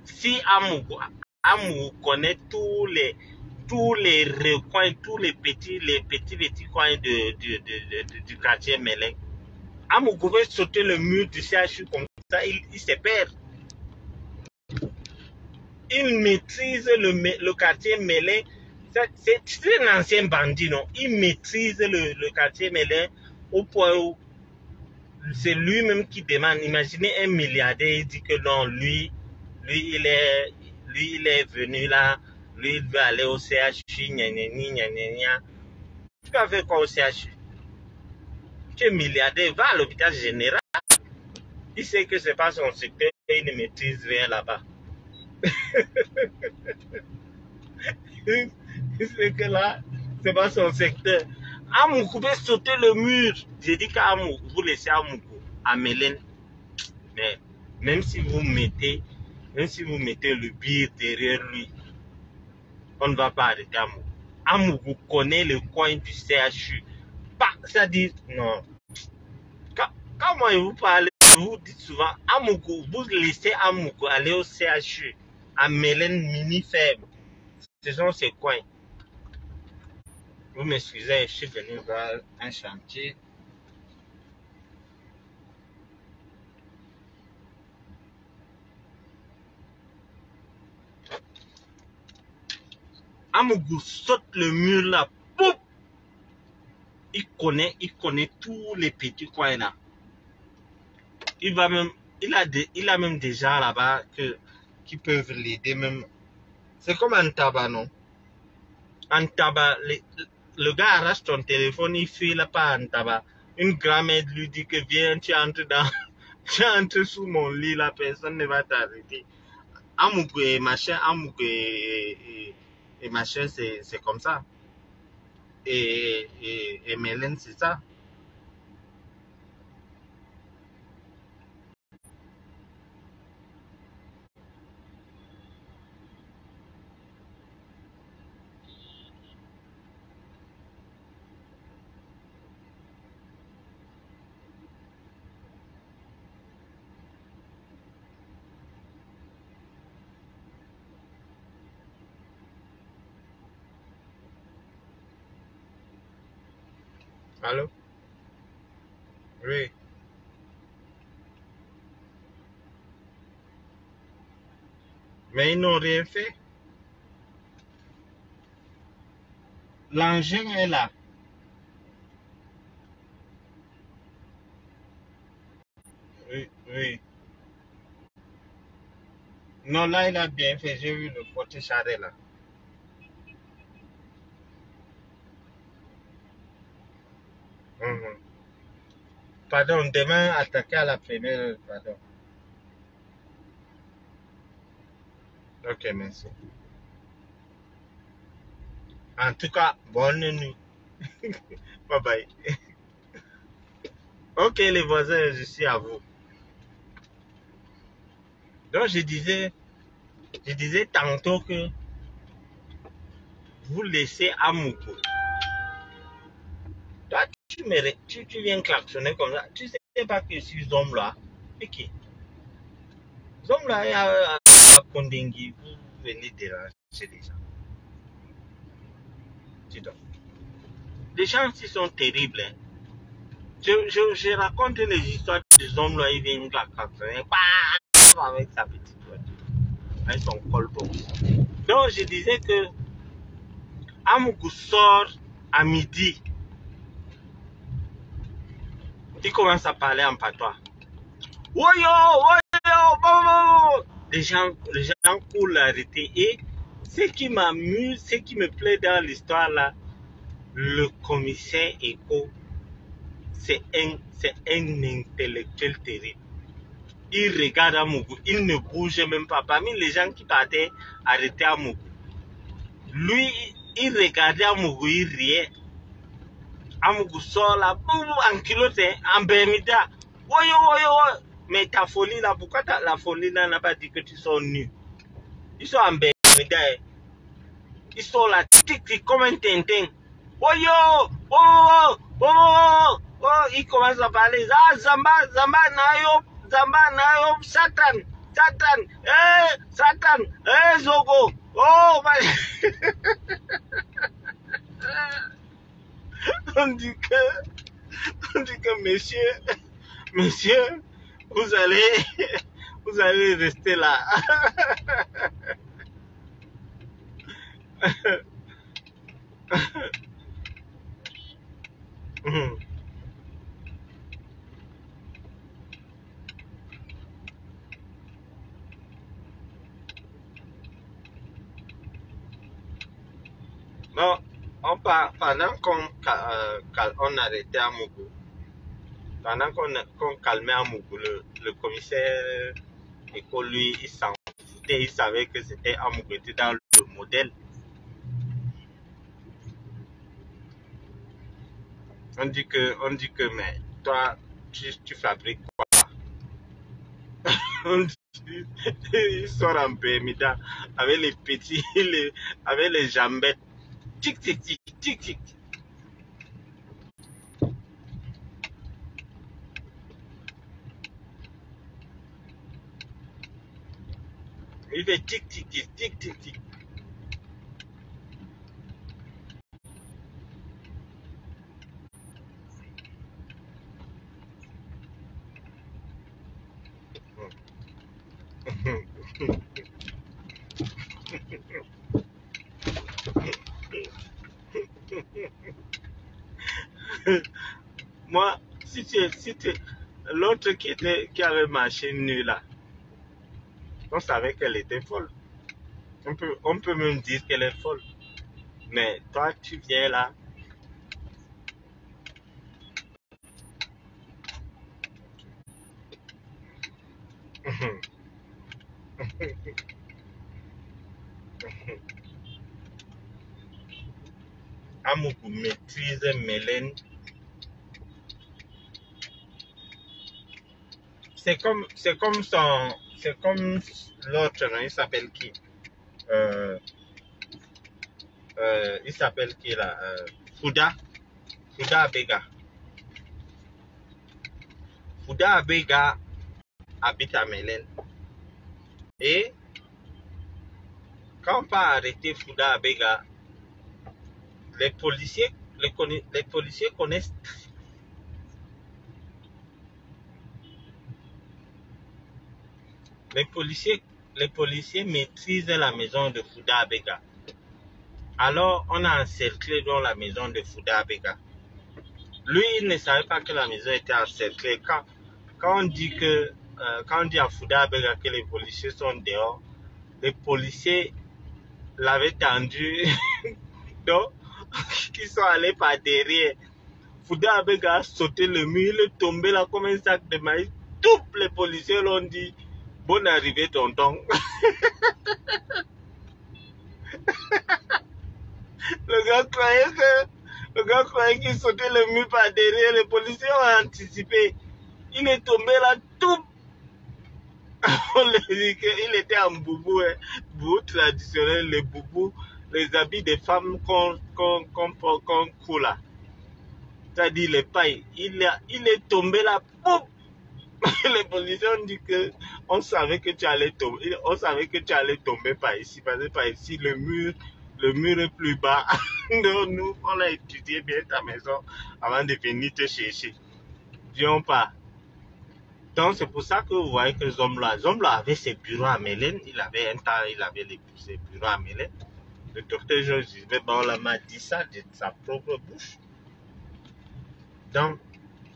si Amougou connaît tous les recoins, tous les petits coins du quartier Mélin, Amougou veut sauter le mur du CHU comme ça, il se perd. Il maîtrise le quartier Mélin. C'est un ancien bandit, non? Il maîtrise le quartier Mélin au point où c'est lui-même qui demande. Imaginez un milliardaire, il dit que non, lui, il est venu là, lui, il veut aller au CHU, gna. Tu vas faire quoi au CHU? Tu es milliardaire, va à l'hôpital général. Il sait que ce n'est pas son secteur et il ne maîtrise rien là-bas. Il sait que là, ce n'est pas son secteur. Amougou peut sauter le mur. J'ai dit qu'Amougou, vous laissez Amougou à Mélène. Mais même si vous mettez le bir derrière lui, on ne va pas arrêter Amougou. Amougou connaît le coin du CHU. C'est-à-dire, non. Quand moi je vous parle, vous dites souvent, Amougou, vous laissez Amougou aller au CHU, à Mélène mini faible. Ce sont ces coins. Vous m'excusez, je suis venu voir un chantier. Amougou saute le mur là, pouf! Il connaît tous les petits coins là. Il a même déjà là-bas que qui peuvent l'aider même. C'est comme un tabac, non? Un tabac, le gars arrache ton téléphone, il file pas un tabac. Une grand-mère lui dit que viens, tu entres tu entres sous mon lit, la personne ne va t'arrêter. Amougou et machin, Amougou et machin, c'est comme ça. Et Mélène, c'est ça. Allô? Oui. Mais ils n'ont rien fait. L'engin est là. Oui, oui. Non, là, il a bien fait. J'ai vu le porte-charret là. Mhm. Pardon, demain, attaquer à la première heure, pardon. Ok, merci. En tout cas, bonne nuit. Bye bye. Ok, les voisins, je suis à vous. Donc, je disais tantôt que vous laissez Amougou. Toi, tu viens klaxonner comme ça. Tu sais pas que je suis homme là. Et qui? Homme là, il y a Kondengui. Vous venez déranger les gens. Dis donc. Les gens qui sont terribles. Hein. Je raconte les histoires des hommes là, ils viennent klaxonner. Avec sa petite voiture. Avec son colbon. Donc, je disais que Amougou sort à midi. Il commence à parler en patois. Woyo, woyo, les gens courent l'arrêter. Et ce qui m'amuse, ce qui me plaît dans l'histoire là, le commissaire Eko, c'est un intellectuel terrible. Il regarde Amougou, il ne bouge même pas. Parmi les gens qui partaient arrêter Amougou, lui, il regardait Amougou, il riait. Amougou sort là, en culotte, en bermuda. Woyo. Mais ta folie là, pourquoi la folie là n'a pas dit que tu sors nu? Ils sont en bermuda. Ils sont là, tic, comme un tintin. Woyo, ils commencent à parler. Ah, Zamba, Nayo, Satan, Satan, Zogo. Oh, on dit que monsieur, vous allez rester là. Non, pendant qu'on arrêtait Amougou, pendant qu'on calmait Amougou, le commissaire Eko, lui, il s'en foutait, il savait que c'était Amougou, était dans le modèle. On dit que, mais toi, tu fabriques quoi? Il sort en Bermuda avec les petits, avec les jambettes. Tic. Il fait tic. Moi, si tu l'autre qui avait marché nu là, On savait qu'elle était folle. On peut même dire qu'elle est folle. Mais toi, tu viens là. Amougou maîtrise Mélène. C'est comme l'autre, il s'appelle qui? Euh, il s'appelle qui là? Fouda. Fouda Abega. Fouda Abega habite à Mélène. Et quand on va arrêter Fouda Abega, les policiers, les policiers connaissent. Les policiers maîtrisent la maison de Fouda Abega. Alors, on a encerclé dans la maison de Fouda Abega. Lui, il ne savait pas que la maison était encerclée. Quand on dit à Fouda Abega que les policiers sont dehors, les policiers l'avaient tendu, donc ils sont allés par derrière. Fouda Abega a sauté le mur, il est tombé là comme un sac de maïs. Tous les policiers l'ont dit, bonne arrivée tonton. Le gars croyait qu'il sautait le mur par derrière. Les policiers ont anticipé. Il est tombé là, tout. On lui dit qu'il était en boubou, hein. Boubou traditionnel, les boubous, les habits des femmes qu'on coule là. C'est-à-dire les pailles. Il est tombé là, pouf. Les policiers ont dit que on savait que tu allais tomber. On savait que tu allais tomber par ici, parce que par ici le mur est plus bas. Donc nous, on a étudié bien ta maison avant de venir te chercher. Viens pas. Donc c'est pour ça que vous voyez que Zombla avait ses bureaux à Mélène. Il avait un temps, il avait ses bureaux à Mélène. Le docteur Georges Baola m'a dit ça de sa propre bouche. Donc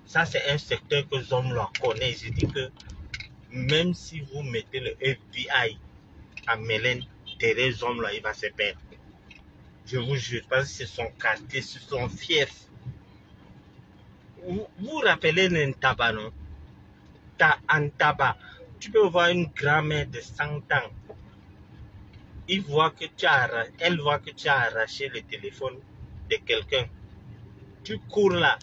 ça c'est un secteur que Zombla connaît. Je dis que même si vous mettez le FBI à Mélène, derrière Zombla, il va se perdre. Je vous jure, parce que c'est son quartier, c'est son fief. Vous vous rappelez l'Ntaba, non? Antaba, tu peux voir une grand-mère de 100 ans. Elle voit que tu as arraché le téléphone de quelqu'un. Tu cours là.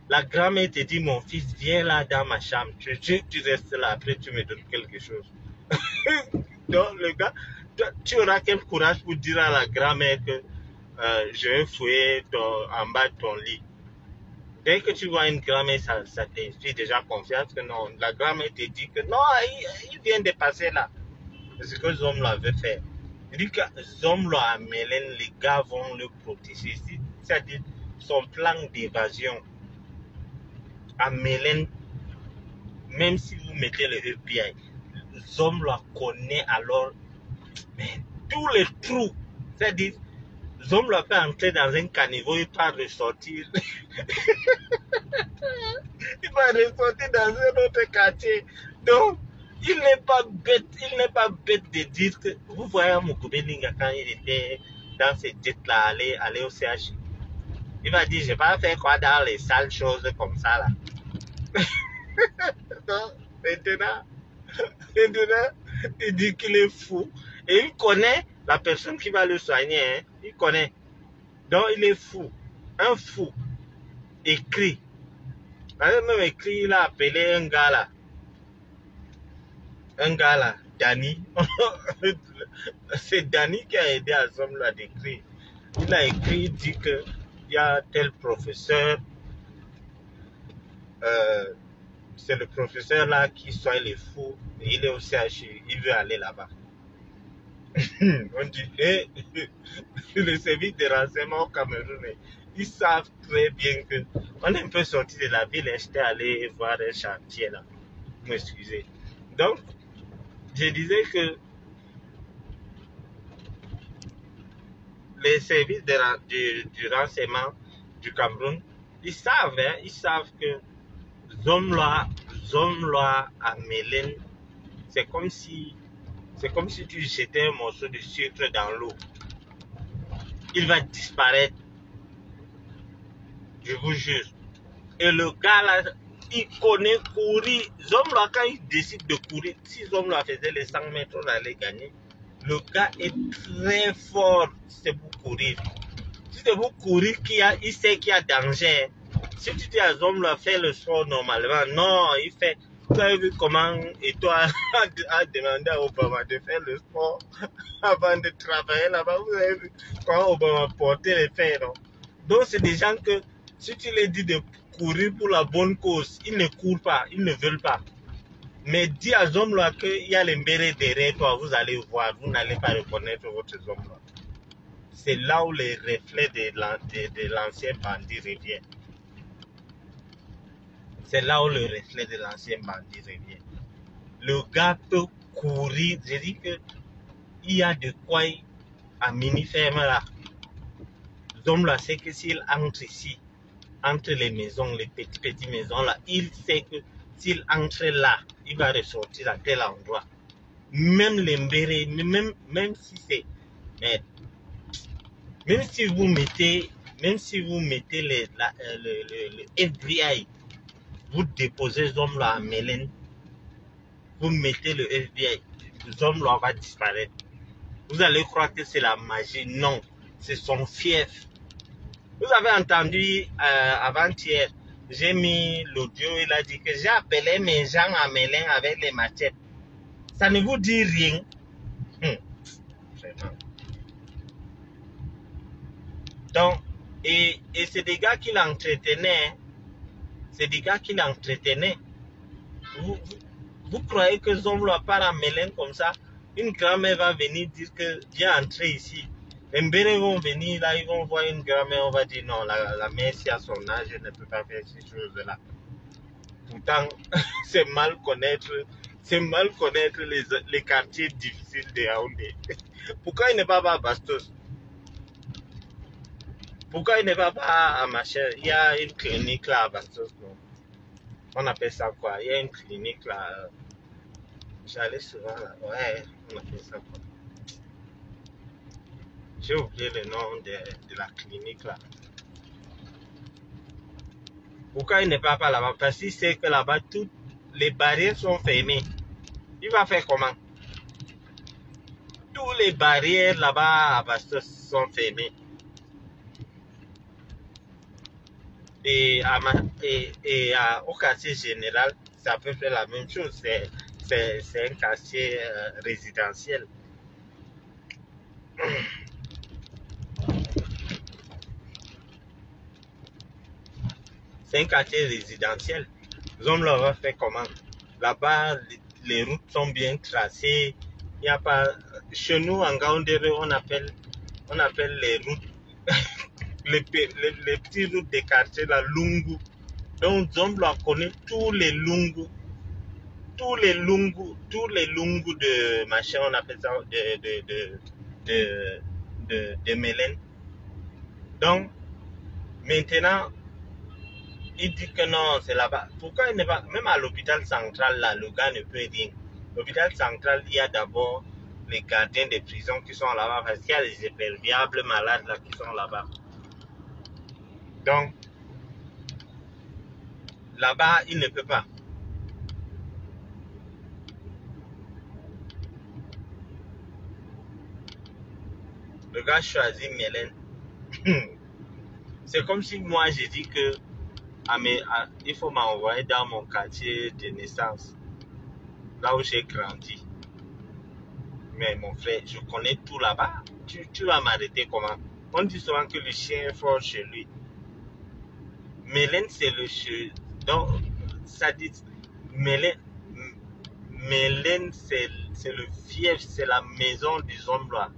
La grand-mère te dit, mon fils, viens là dans ma chambre. Tu restes là, après tu me donnes quelque chose. Donc, le gars, tu auras quel courage pour dire à la grand-mère que je vais fouiller en bas de ton lit. Dès que tu vois une grand-mère, ça t'inspire déjà confiance que non. La grand-mère te dit que non, il vient de passer là. C'est ce que Zomlo avait fait. Il dit que Zomlo à Mélène, les gars vont le protéger. C'est-à-dire son plan d'évasion à Mélène, même si vous mettez le FBI, Zomlo connaît alors tous les trous. C'est-à-dire, Zomlo peut entrer dans un caniveau, il peut ressortir. Il va ressortir dans un autre quartier. Donc, il n'est pas bête de dire que, vous voyez Moukoubelinga quand il était dans ces jets-là, aller au CH. Il va dire, je vais pas faire quoi dans les sales choses comme ça là. Donc, maintenant, il dit qu'il est fou. Et il connaît la personne qui va le soigner. Hein. Il connaît. Donc, il est fou. Un fou. Écrit. Même écrit, il a appelé un gars là, Danny. C'est Danny qui a aidé à Zomlo à décrire. Il a écrit, il dit qu'il y a tel professeur, c'est le professeur là qui soigne les fous, et il est au CHU, il veut aller là-bas. On dit, le service de renseignement au Cameroun, ils savent très bien que on est un peu sorti de la ville et j'étais allé voir un chantier là. M'excusez. Donc, je disais que les services du renseignement du Cameroun, ils savent que Zomlo à Mélène, c'est comme si C'est comme si tu jetais un morceau de sucre dans l'eau. Il va disparaître. Je vous jure. Et le gars là, il connaît courir. Zomla, quand il décide de courir, si Zomla faisait les 100 mètres, on allait gagner. Le gars est très fort. C'est pour courir. Si c'est pour courir, il sait qu'il y a danger. Si tu dis à Zomla, fais le sport normalement. Non, il fait. Tu as vu comment Eto'o a demandé à Obama de faire le sport avant de travailler là-bas. Vous avez vu comment Obama portait les fers. Donc c'est des gens que si tu les dis de courir pour la bonne cause, ils ne courent pas, ils ne veulent pas. Mais dis à Zomla qu'il y a les mbérés derrière toi, vous allez voir, vous n'allez pas reconnaître votre Zomla. C'est là où les reflets de l'ancien bandit revient. C'est là où le reflet de l'ancien bandit revient. Le gars peut courir. Je dis que il y a de quoi à mini-ferme là. Zomla sait que s'il entre ici, entre les maisons, les petites maisons là, il sait que s'il entre là, il va ressortir à tel endroit. Même les mbérés, même si c'est... Même si vous mettez le FBI, vous déposez Zomla à Mélène, vous mettez le FBI, Zomla va disparaître. Vous allez croire que c'est la magie. Non, c'est son fief. Vous avez entendu avant-hier, j'ai mis l'audio, il a dit que j'ai appelé mes gens à Mélène avec les machettes. Ça ne vous dit rien. Vraiment. Donc, et c'est des gars qui l'entretenaient. C'est des gars qui l'entretenaient. Vous croyez que Zomla part à Mélène comme ça? Une grand-mère va venir dire que viens entrer ici. Les mbérés vont venir là, ils vont voir une grand-mère, on va dire non, la mère si à son âge ne peut pas faire ces choses-là. Pourtant, c'est mal connaître les quartiers difficiles de Yaoundé. Pourquoi il n'est pas à Bastos? Pourquoi il n'est pas à Machin? Il y a une clinique là à Bastos, non? On appelle ça quoi? Il y a une clinique là. J'allais souvent là. Ouais, on appelle ça quoi? J'ai oublié le nom de la clinique là. Pourquoi il n'est pas là-bas? Parce qu'il sait que là-bas, toutes les barrières sont fermées. Il va faire comment? Toutes les barrières là-bas à Bastos sont fermées. Et au quartier général, c'est à peu près la même chose. C'est un quartier résidentiel. C'est un quartier résidentiel. Zomla va faire comment? Là-bas, les routes sont bien tracées. Il n'y a pas... Chez nous, en Gaoundéré, on appelle les routes, les petites routes des quartiers, la Lungu. Donc, Zomla connaît tous les Lungu. Tous les Lungu de machin, on appelle ça, de Mélène. Donc, maintenant, il dit que non, c'est là-bas. Pourquoi il n'est pas... Même à l'hôpital central, là, le gars ne peut rien. L'hôpital central, il y a d'abord les gardiens des prisons qui sont là-bas, parce qu'il y a les imperméables malades là, qui sont là-bas. Donc, là-bas, il ne peut pas. Le gars choisit Mélène. C'est comme si moi, j'ai dit que il faut m'envoyer dans mon quartier de naissance, là où j'ai grandi. Mais mon frère, je connais tout là-bas. Tu vas m'arrêter comment? On dit souvent que le chien est fort chez lui. Mélène, c'est le chien. Donc, ça dit, Mélène, c'est le fief, c'est la maison du Zomla.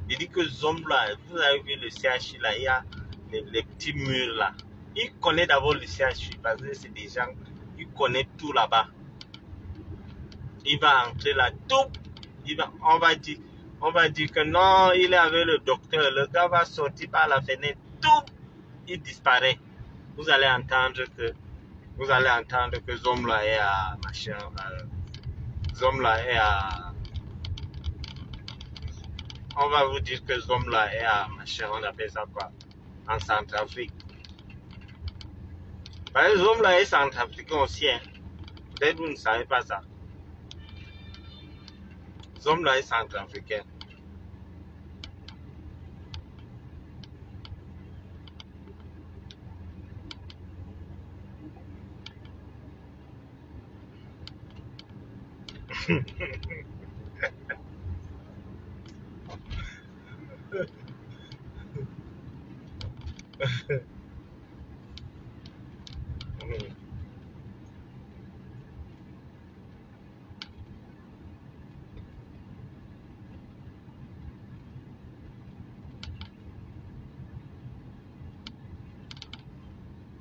Il dit que Zomla, vous avez vu le CHU là, il y a les petits murs là. Il connaît d'abord le CHU parce que c'est des gens, il connaît tout là-bas. Il va entrer là, tout. On va dire que non, il est avec le docteur. Le gars va sortir par la fenêtre, tout. Il disparaît. Vous allez entendre que Zomla est à machin. Zomla est à On va vous dire que ce homme-là est à machin, on appelle ça quoi? En Centrafrique. Parce que ce homme-là est centrafricain aussi, hein. Peut-être vous ne savez pas ça. Ce homme-là est centrafricain.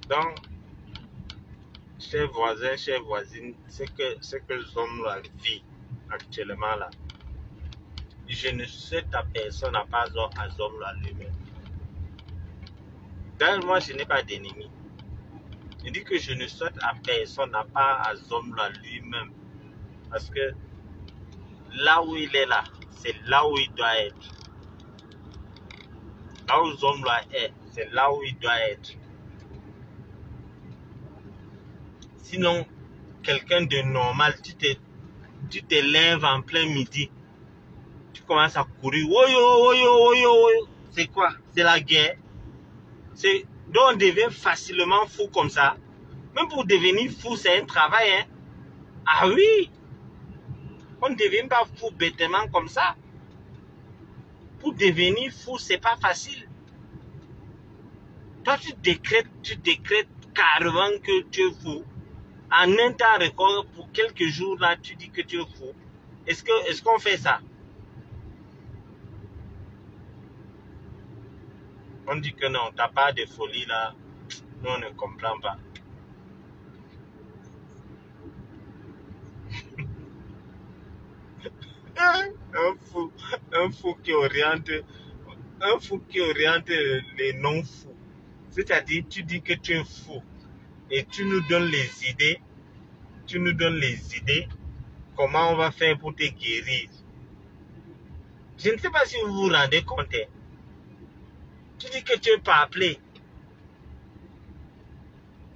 Donc, chers voisins, chères voisines, c'est que ce homme-là vit actuellement là. Je ne souhaite à personne à part à ce homme-là lui-même. D'ailleurs, moi, je n'ai pas d'ennemi. Je dis que je ne souhaite à personne à part à ce homme-là lui-même. Parce que là où il est là, c'est là où il doit être. Là où ce homme-là est, c'est là où il doit être. Sinon, quelqu'un de normal, tu te lèves en plein midi, tu commences à courir. C'est quoi? C'est la guerre. Donc on devient facilement fou comme ça. Même pour devenir fou, c'est un travail. Hein? Ah oui! On ne devient pas fou bêtement comme ça. Pour devenir fou, c'est pas facile. Toi, tu décrètes carrément que tu es fou. En un temps record, pour quelques jours, là, tu dis que tu es fou. Est-ce qu'on fait ça? On dit que non, t'as pas de folie là. Nous, on ne comprend pas. Un fou qui oriente les non-fous. C'est-à-dire, tu dis que tu es fou et tu nous donnes les idées, comment on va faire pour te guérir. Je ne sais pas si vous vous rendez compte. Tu dis que tu n'es pas appelé.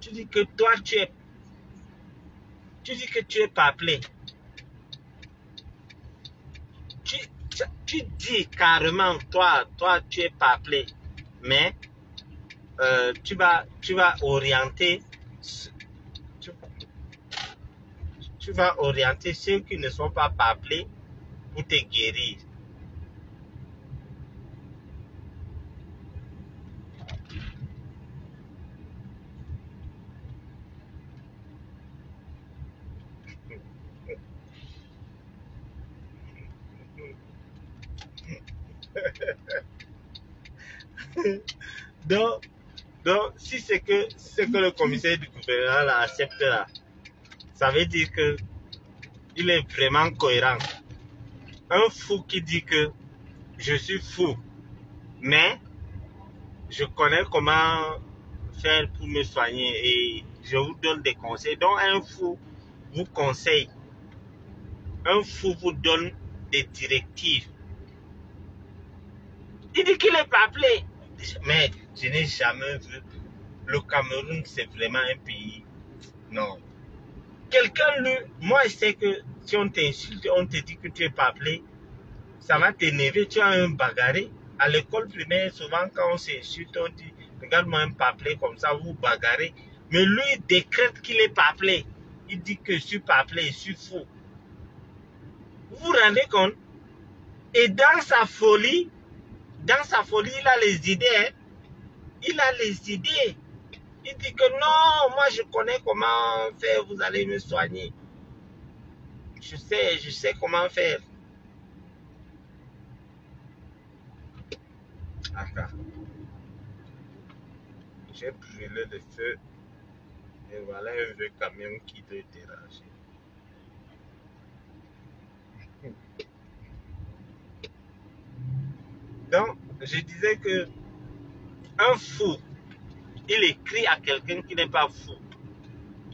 Tu dis que toi, tu dis que tu n'es pas appelé. Tu dis carrément, toi, tu n'es pas appelé. Mais tu vas orienter ceux qui ne sont pas appelés pour te guérir. Donc, si c'est que le commissaire du gouvernement accepte là, ça veut dire que il est vraiment cohérent. Un fou qui dit que je suis fou, mais je connais comment faire pour me soigner et je vous donne des conseils. Donc un fou vous conseille, un fou vous donne des directives. Il dit qu'il n'est pas appelé. Mais je n'ai jamais vu. Le Cameroun, c'est vraiment un pays. Non. Moi je sais que si on t'insulte, on te dit que tu n'es pas appelé, ça va t'énerver, tu as un bagarré. À l'école primaire, souvent quand on s'insulte, on dit, regarde-moi un papelet comme ça, vous bagarrez. Mais lui, il décrète qu'il est papelet. Il dit que je suis papelet, je suis fou. Vous vous rendez compte? Et dans sa folie, il a les idées. Hein? Il a les idées. Il dit que non, moi je connais comment faire, vous allez me soigner. Je sais comment faire. Attends. J'ai brûlé le feu. Et voilà un vieux camion qui doit déranger. Donc, je disais que un fou, il écrit à quelqu'un qui n'est pas fou.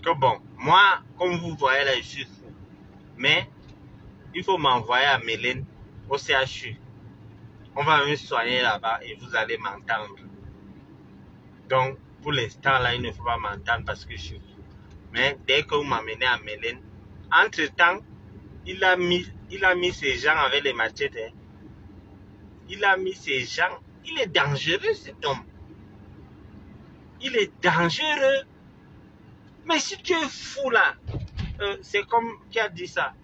Que bon, moi, comme vous voyez là, je suis fou. Mais, il faut m'envoyer à Mélène au CHU. On va me soigner là-bas et vous allez m'entendre. Donc, pour l'instant, là, il ne faut pas m'entendre parce que je suis fou. Mais dès que vous m'amenez à Mélène, entre-temps, il a mis ses gens avec les machettes. Hein. Il a mis ses gens. Il est dangereux, cet homme. Il est dangereux. Mais si tu es fou, là, c'est comme qui a dit ça.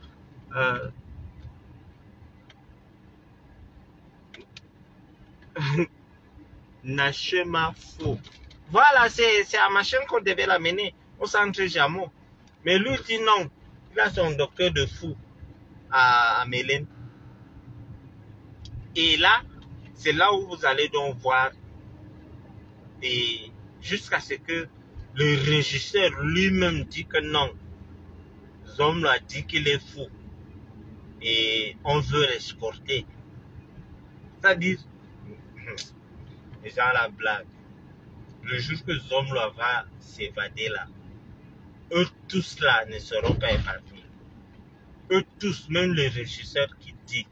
Nachema faux. Voilà, c'est à machin qu'on devait l'amener au centre Jameau. Mais lui dit non. Il a son docteur de fou à Mélène. Et là, c'est là où vous allez donc voir. Et jusqu'à ce que le régisseur lui-même dit que non. L'homme a dit qu'il est fou. Et on veut l'escorter. C'est-à-dire, les gens la blague. Le jour que Zomlo va s'évader là, eux tous là ne seront pas épargnés. Eux tous, même le régisseur qui dit,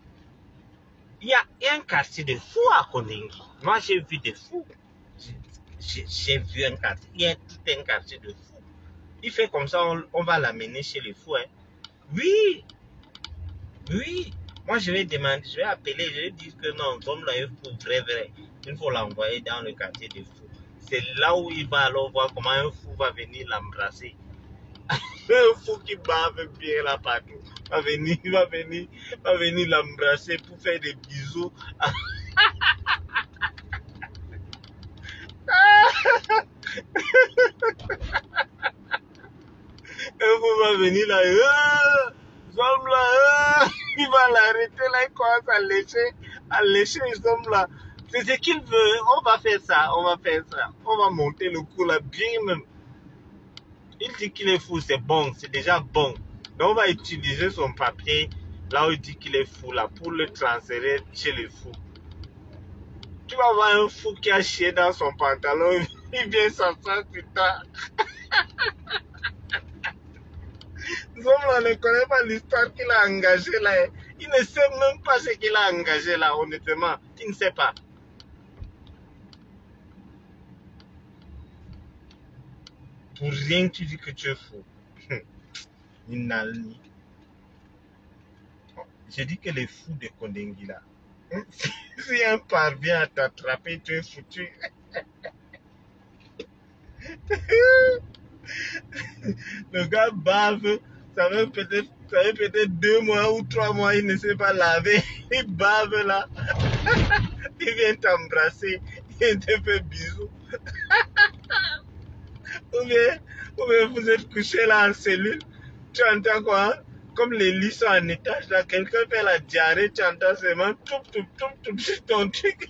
il y a un quartier de fous à Kondengi. Moi j'ai vu des fous. J'ai vu un quartier, il y a tout un quartier de fous. Il fait comme ça, on va l'amener chez les fous. Hein. Oui, oui. Moi je vais demander, je vais appeler, je vais dire que non, Zomlo est fou, vrai. Il faut l'envoyer dans le quartier des fous. C'est là où il va alors voir comment un fou va venir l'embrasser. Un fou qui bave bien là partout va venir l'embrasser pour faire des bisous. Un fou va venir là, Zom là, il va l'arrêter là, il commence à lécher Zom là. C'est ce qu'il veut, on va faire ça, on va monter le coup là bien même. Il dit qu'il est fou, c'est bon, c'est déjà bon. Donc on va utiliser son papier là où il dit qu'il est fou là pour le transférer chez les fous. Tu vas voir un fou qui a chié dans son pantalon, il vient s'asseoir plus tard. Zomla ne connaît pas l'histoire qu'il a engagée là. Il ne sait même pas ce qu'il a engagé là, honnêtement. Il ne sait pas. Pour rien, tu dis que tu es fou. Inalni. J'ai dit que les fous de Kondengi là, si un parvient à t'attraper, tu es foutu. Le gars bave, ça fait peut-être 2 mois ou 3 mois, il ne sait pas laver. Il bave là. Il vient t'embrasser, il te fait bisous. Ou bien vous êtes couché là en cellule, tu entends quoi? Comme les lits sont en étage là, quelqu'un fait la diarrhée, tu entends seulement tout sur ton truc.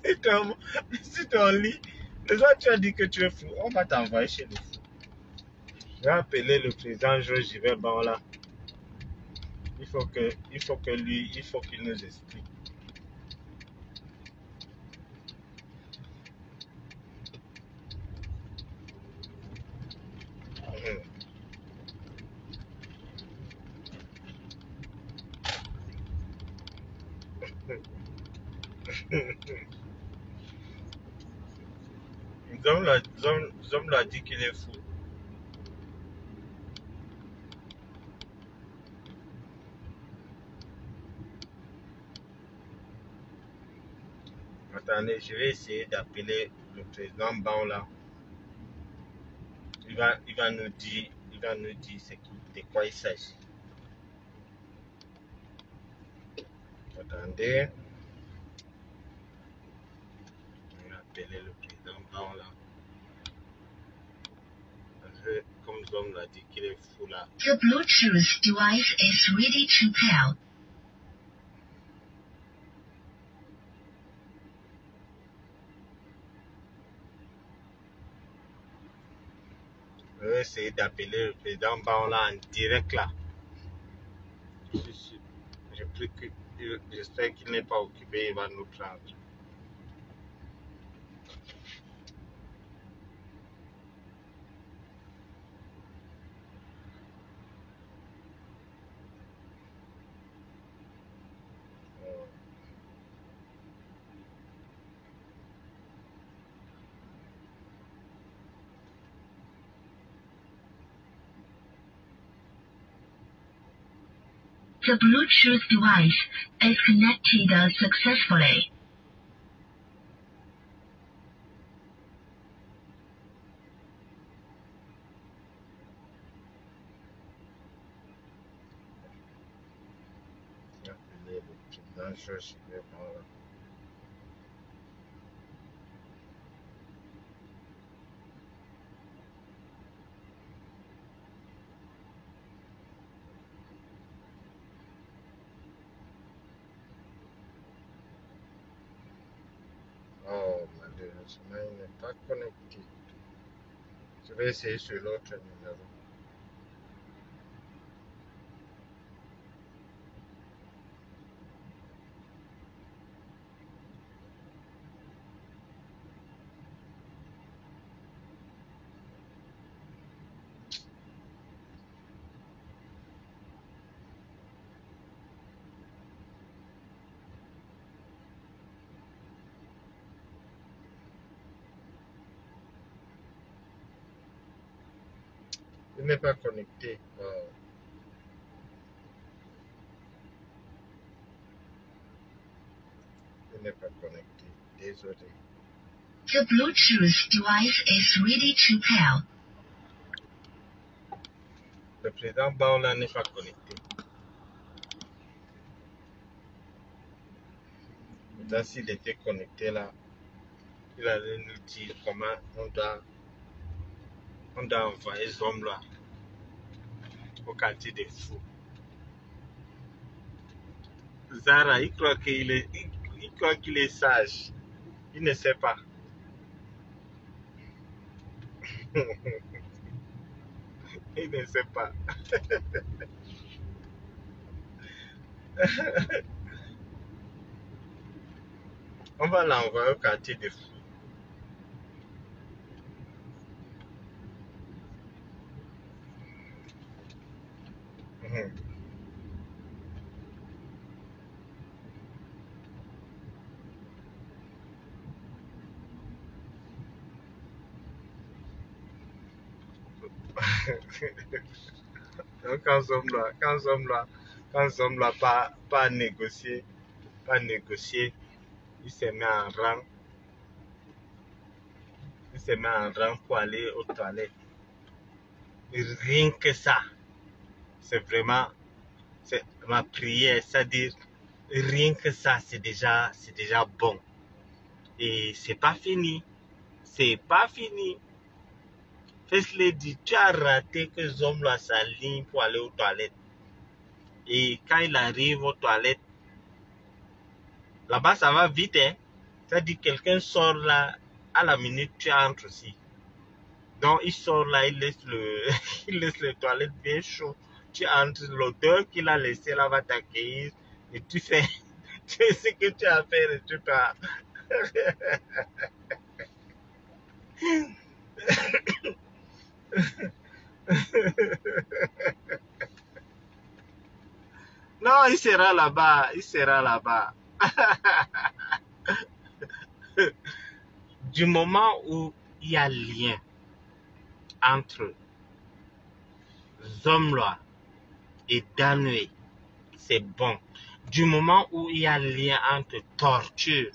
C'est ton lit. Les autres, tu as dit que tu es fou. On va t'envoyer chez les fous. Je vais appeler le président Georges Jiverban là. Il faut qu'il nous explique. Zom l'a dit qu'il est fou. Attendez, je vais essayer d'appeler le président Ban là. Il va nous dire de quoi il s'agit. Attendez. Je vais appeler le président Ban là. Comme Zom l'a dit qu'il est fou là. The Bluetooth device is ready to pair. Je vais essayer d'appeler le président Ban là en direct là. J'espère qu'il n'est pas occupé, il va nous prendre. The Bluetooth device is connected successfully. Appeler le président Georges Weah. Oh, malheureusement, il n'est pas connecté. Je vais essayer sur l'autre numéro. Il n'est pas connecté. Oh, il n'est pas connecté. Désolé. The Bluetooth device is ready to pair. Le président Baola n'est pas connecté. Maintenant, s'il était connecté là, il allait nous dire comment on doit envoyer ce homme-là au quartier des fous. Zara, il croit qu'il est sage. Il ne sait pas. Il ne sait pas. On va l'envoyer au quartier des fous. Mhm. Donc, quand ce homme-là pas négocier, il se met en rang. Il se met en rang pour aller aux toilettes. Et rien que ça, c'est vraiment, c'est ma prière, c'est-à-dire, rien que ça, c'est déjà bon. Et c'est pas fini. C'est pas fini. Fais-le dit, tu as raté que ce homme-là s'aligne pour aller aux toilettes. Et quand il arrive aux toilettes, là-bas, ça va vite, hein. C'est-à-dire, quelqu'un sort là, à la minute, tu entres aussi. Donc, il sort là, il laisse il laisse les toilettes bien chaud. Tu entres, l'odeur qu'il a laissé là va t'accueillir. Et tu fais ce que tu as à faire et tu pars. Non, il sera là-bas. Il sera là-bas. Du moment où il y a lien entre Zomloa et Danwe, c'est bon. Du moment où il y a lien entre torture,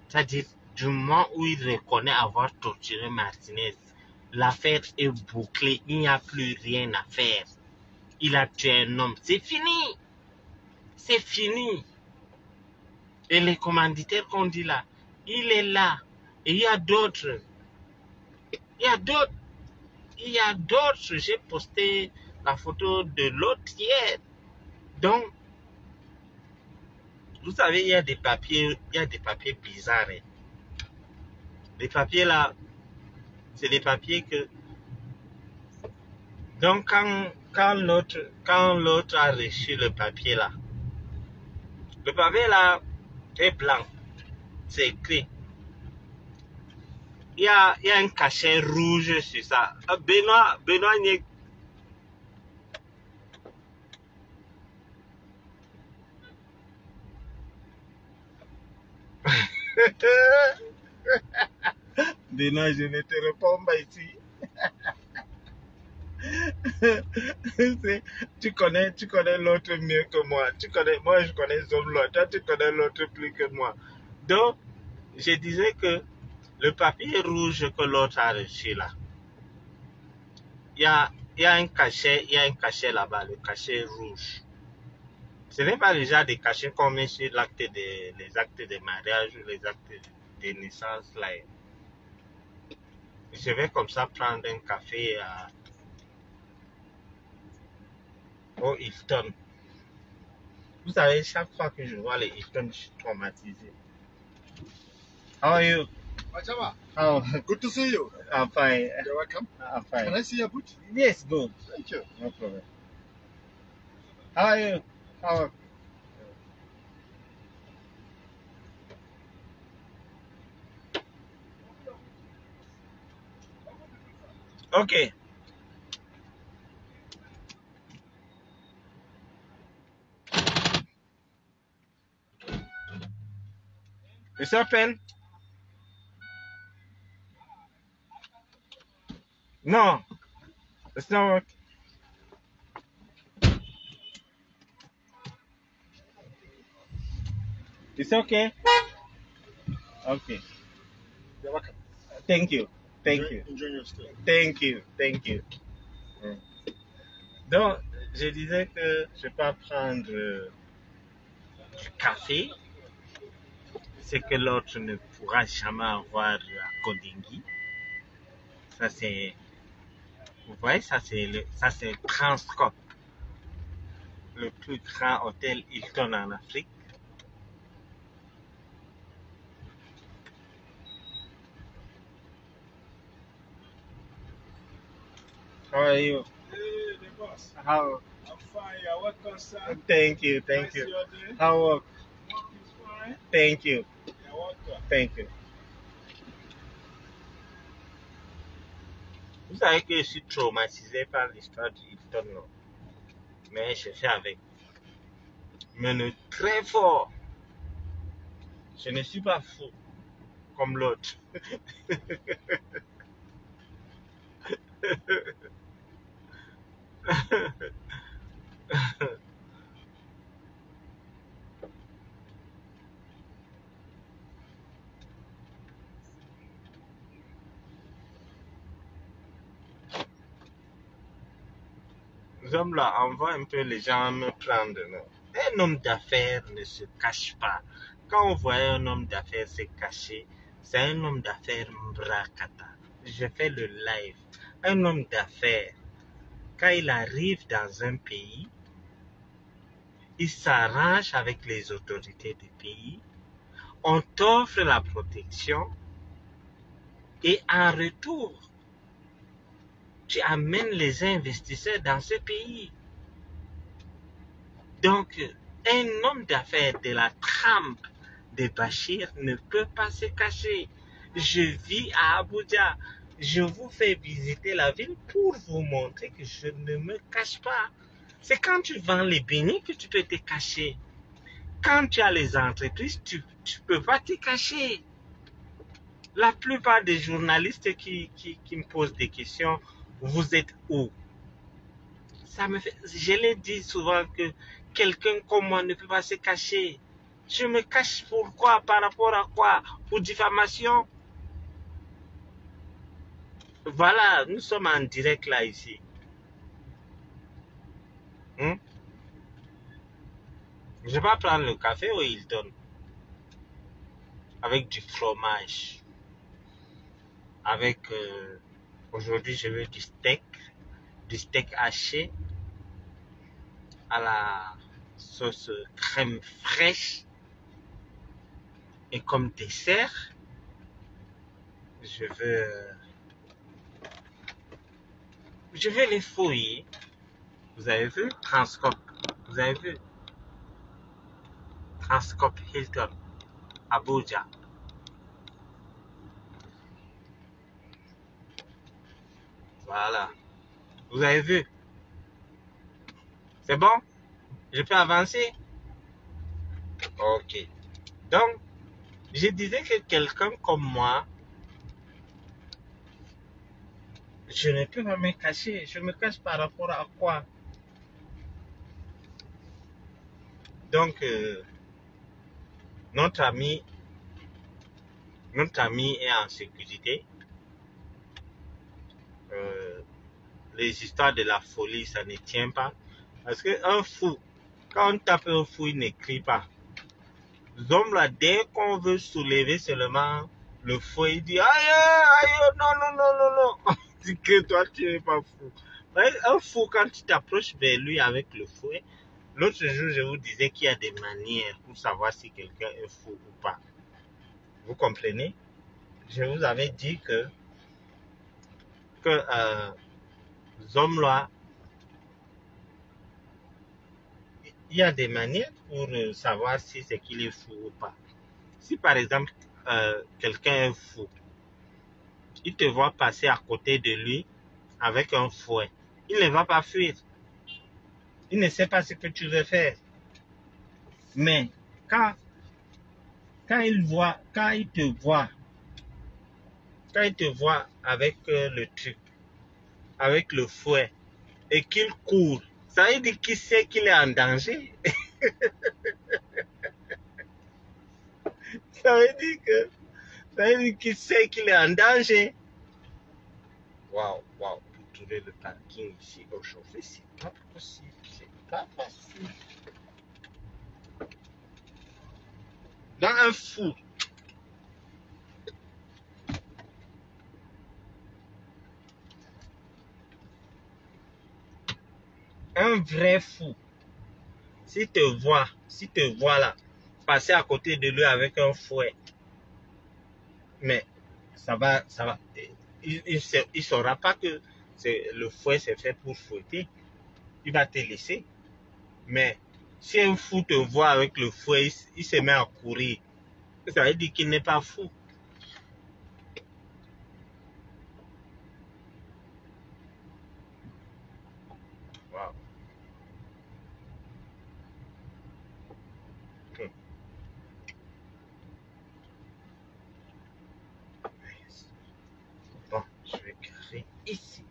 c'est-à-dire du moment où il reconnaît avoir torturé Martinez, l'affaire est bouclée, il n'y a plus rien à faire. Il a tué un homme, c'est fini. C'est fini. Et les commanditaires qu'on dit là, il est là. Et il y a d'autres. Il y a d'autres. Il y a d'autres. J'ai posté la photo de l'autre hier. Donc, vous savez, il y a des papiers bizarres. Hein. Les papiers là, c'est des papiers que... Donc, quand l'autre a reçu le papier là est blanc. C'est écrit. Il y a un cachet rouge sur ça. Benoît Niek. Benoît, je ne te réponds pas ici. Tu connais l'autre mieux que moi. Moi, je connais Zomlo. Toi, tu connais l'autre plus que moi. Donc, je disais que le papier rouge que l'autre a reçu là, il y a un cachet là-bas, le cachet rouge. Ce n'est pas déjà des cachets qu'on met sur les actes de mariage ou les actes de naissance là. Je vais comme ça prendre un café au Hilton. Vous savez, chaque fois que je vois les Hilton, je suis traumatisé. How are you? Wachama, How? good to see you. I'm fine. You're welcome. I'm Can fine. I see your boot? Yes, good. Thank you. No problem. How are you? How? Okay. It's open? No. It's not working. It's okay? Okay. You're welcome. Thank you. Thank you. Enjoy your stay. Thank you. Thank you. Donc, je disais que je peux prendre du café, ce que l'autre ne pourra jamais avoir à Kodingi. Ça, c'est, vous voyez, ça, c'est Transcorp, le plus grand hôtel Hilton en Afrique. How are you? Hey, the boss. How? I'm fine. You're welcome, sir. Thank you. Thank How's you. your day? How work? Work is fine. Thank you. You're welcome. Thank you. Vous savez que je suis traumatisé par l'histoire du Hilton, non? Mais je fais avec. Mais ne très fort. Je ne suis pas fou comme l'autre. Nous sommes là, on voit un peu les gens me prendre. Non? Un homme d'affaires ne se cache pas. Quand on voit un homme d'affaires se cacher, c'est un homme d'affaires mbrakata. Je fais le live. Un homme d'affaires, quand il arrive dans un pays, il s'arrange avec les autorités du pays, on t'offre la protection et en retour, tu amènes les investisseurs dans ce pays. Donc, un homme d'affaires de la trempe de Bachir ne peut pas se cacher. Je vis à Abuja. Je vous fais visiter la ville pour vous montrer que je ne me cache pas. C'est quand tu vends les bénis que tu peux te cacher. Quand tu as les entreprises, tu ne peux pas te cacher. La plupart des journalistes qui me posent des questions, vous êtes où? Je l'ai dit souvent que quelqu'un comme moi ne peut pas se cacher. Je me cache pourquoi? Par rapport à quoi? Pour diffamation? Voilà, nous sommes en direct là ici. Je vais prendre le café au Hilton avec du fromage. Avec aujourd'hui je veux du steak haché à la sauce crème fraîche. Et comme dessert, je veux les fouiller. Vous avez vu? Transcorp. Vous avez vu? Transcorp Hilton, Abuja. Voilà. Vous avez vu? C'est bon? Je peux avancer? Ok. Donc, je disais que quelqu'un comme moi Je ne peux pas me cacher. Je me cache par rapport à quoi? Donc, notre ami est en sécurité. Les histoires de la folie, ça ne tient pas. Parce qu'un fou, quand on tape un fou, il n'écrit pas. Les hommes là, dès qu'on veut soulever seulement le fouet, il dit aïe, aïe, non, non, non, non, non. Dis que toi, tu n'es pas fou. Ouais, un fou, quand tu t'approches vers lui avec le fouet, l'autre jour, je vous disais qu'il y a des manières pour savoir si quelqu'un est fou ou pas. Vous comprenez? Je vous avais dit que les hommes là, il y a des manières pour savoir si c'est qu'il est fou ou pas. Si par exemple, quelqu'un est fou, il te voit passer à côté de lui avec un fouet, il ne va pas fuir. Il ne sait pas ce que tu veux faire. Mais quand il te voit avec le truc, avec le fouet, et qu'il court, ça veut dire qu'il sait qu'il est en danger. Ça veut dire qu'il sait qu'il est en danger. Waouh, waouh, pour trouver le parking ici au chauffeur, c'est pas possible, c'est pas facile. Dans un fou, un vrai fou, s'il te voit là, passer à côté de lui avec un fouet, mais ça va, il saura pas que le fouet c'est fait pour fouetter, il va te laisser. Mais si un fou te voit avec le fouet, il se met à courir, ça veut dire qu'il n'est pas fou. Wow. Bon, je vais garer ici.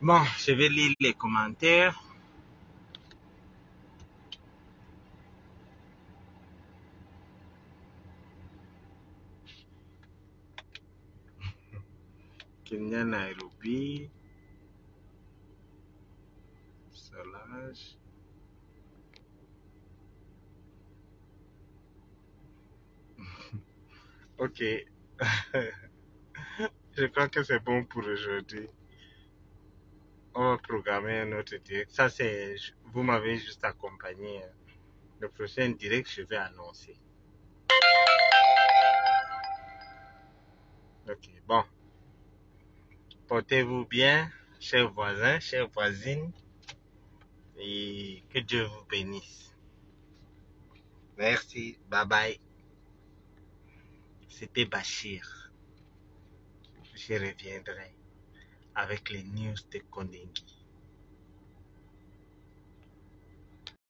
Bon, je vais lire les commentaires. Kenya, Nairobi, Solange. Ok. Je crois que c'est bon pour aujourd'hui. On va programmer un autre direct. Ça, c'est. Vous m'avez juste accompagné. Le prochain direct, je vais annoncer. Ok, bon. Portez-vous bien, chers voisins, chères voisines. Et que Dieu vous bénisse. Merci. Bye bye. C'était Bachir. Je reviendrai avec les news de Kondengui.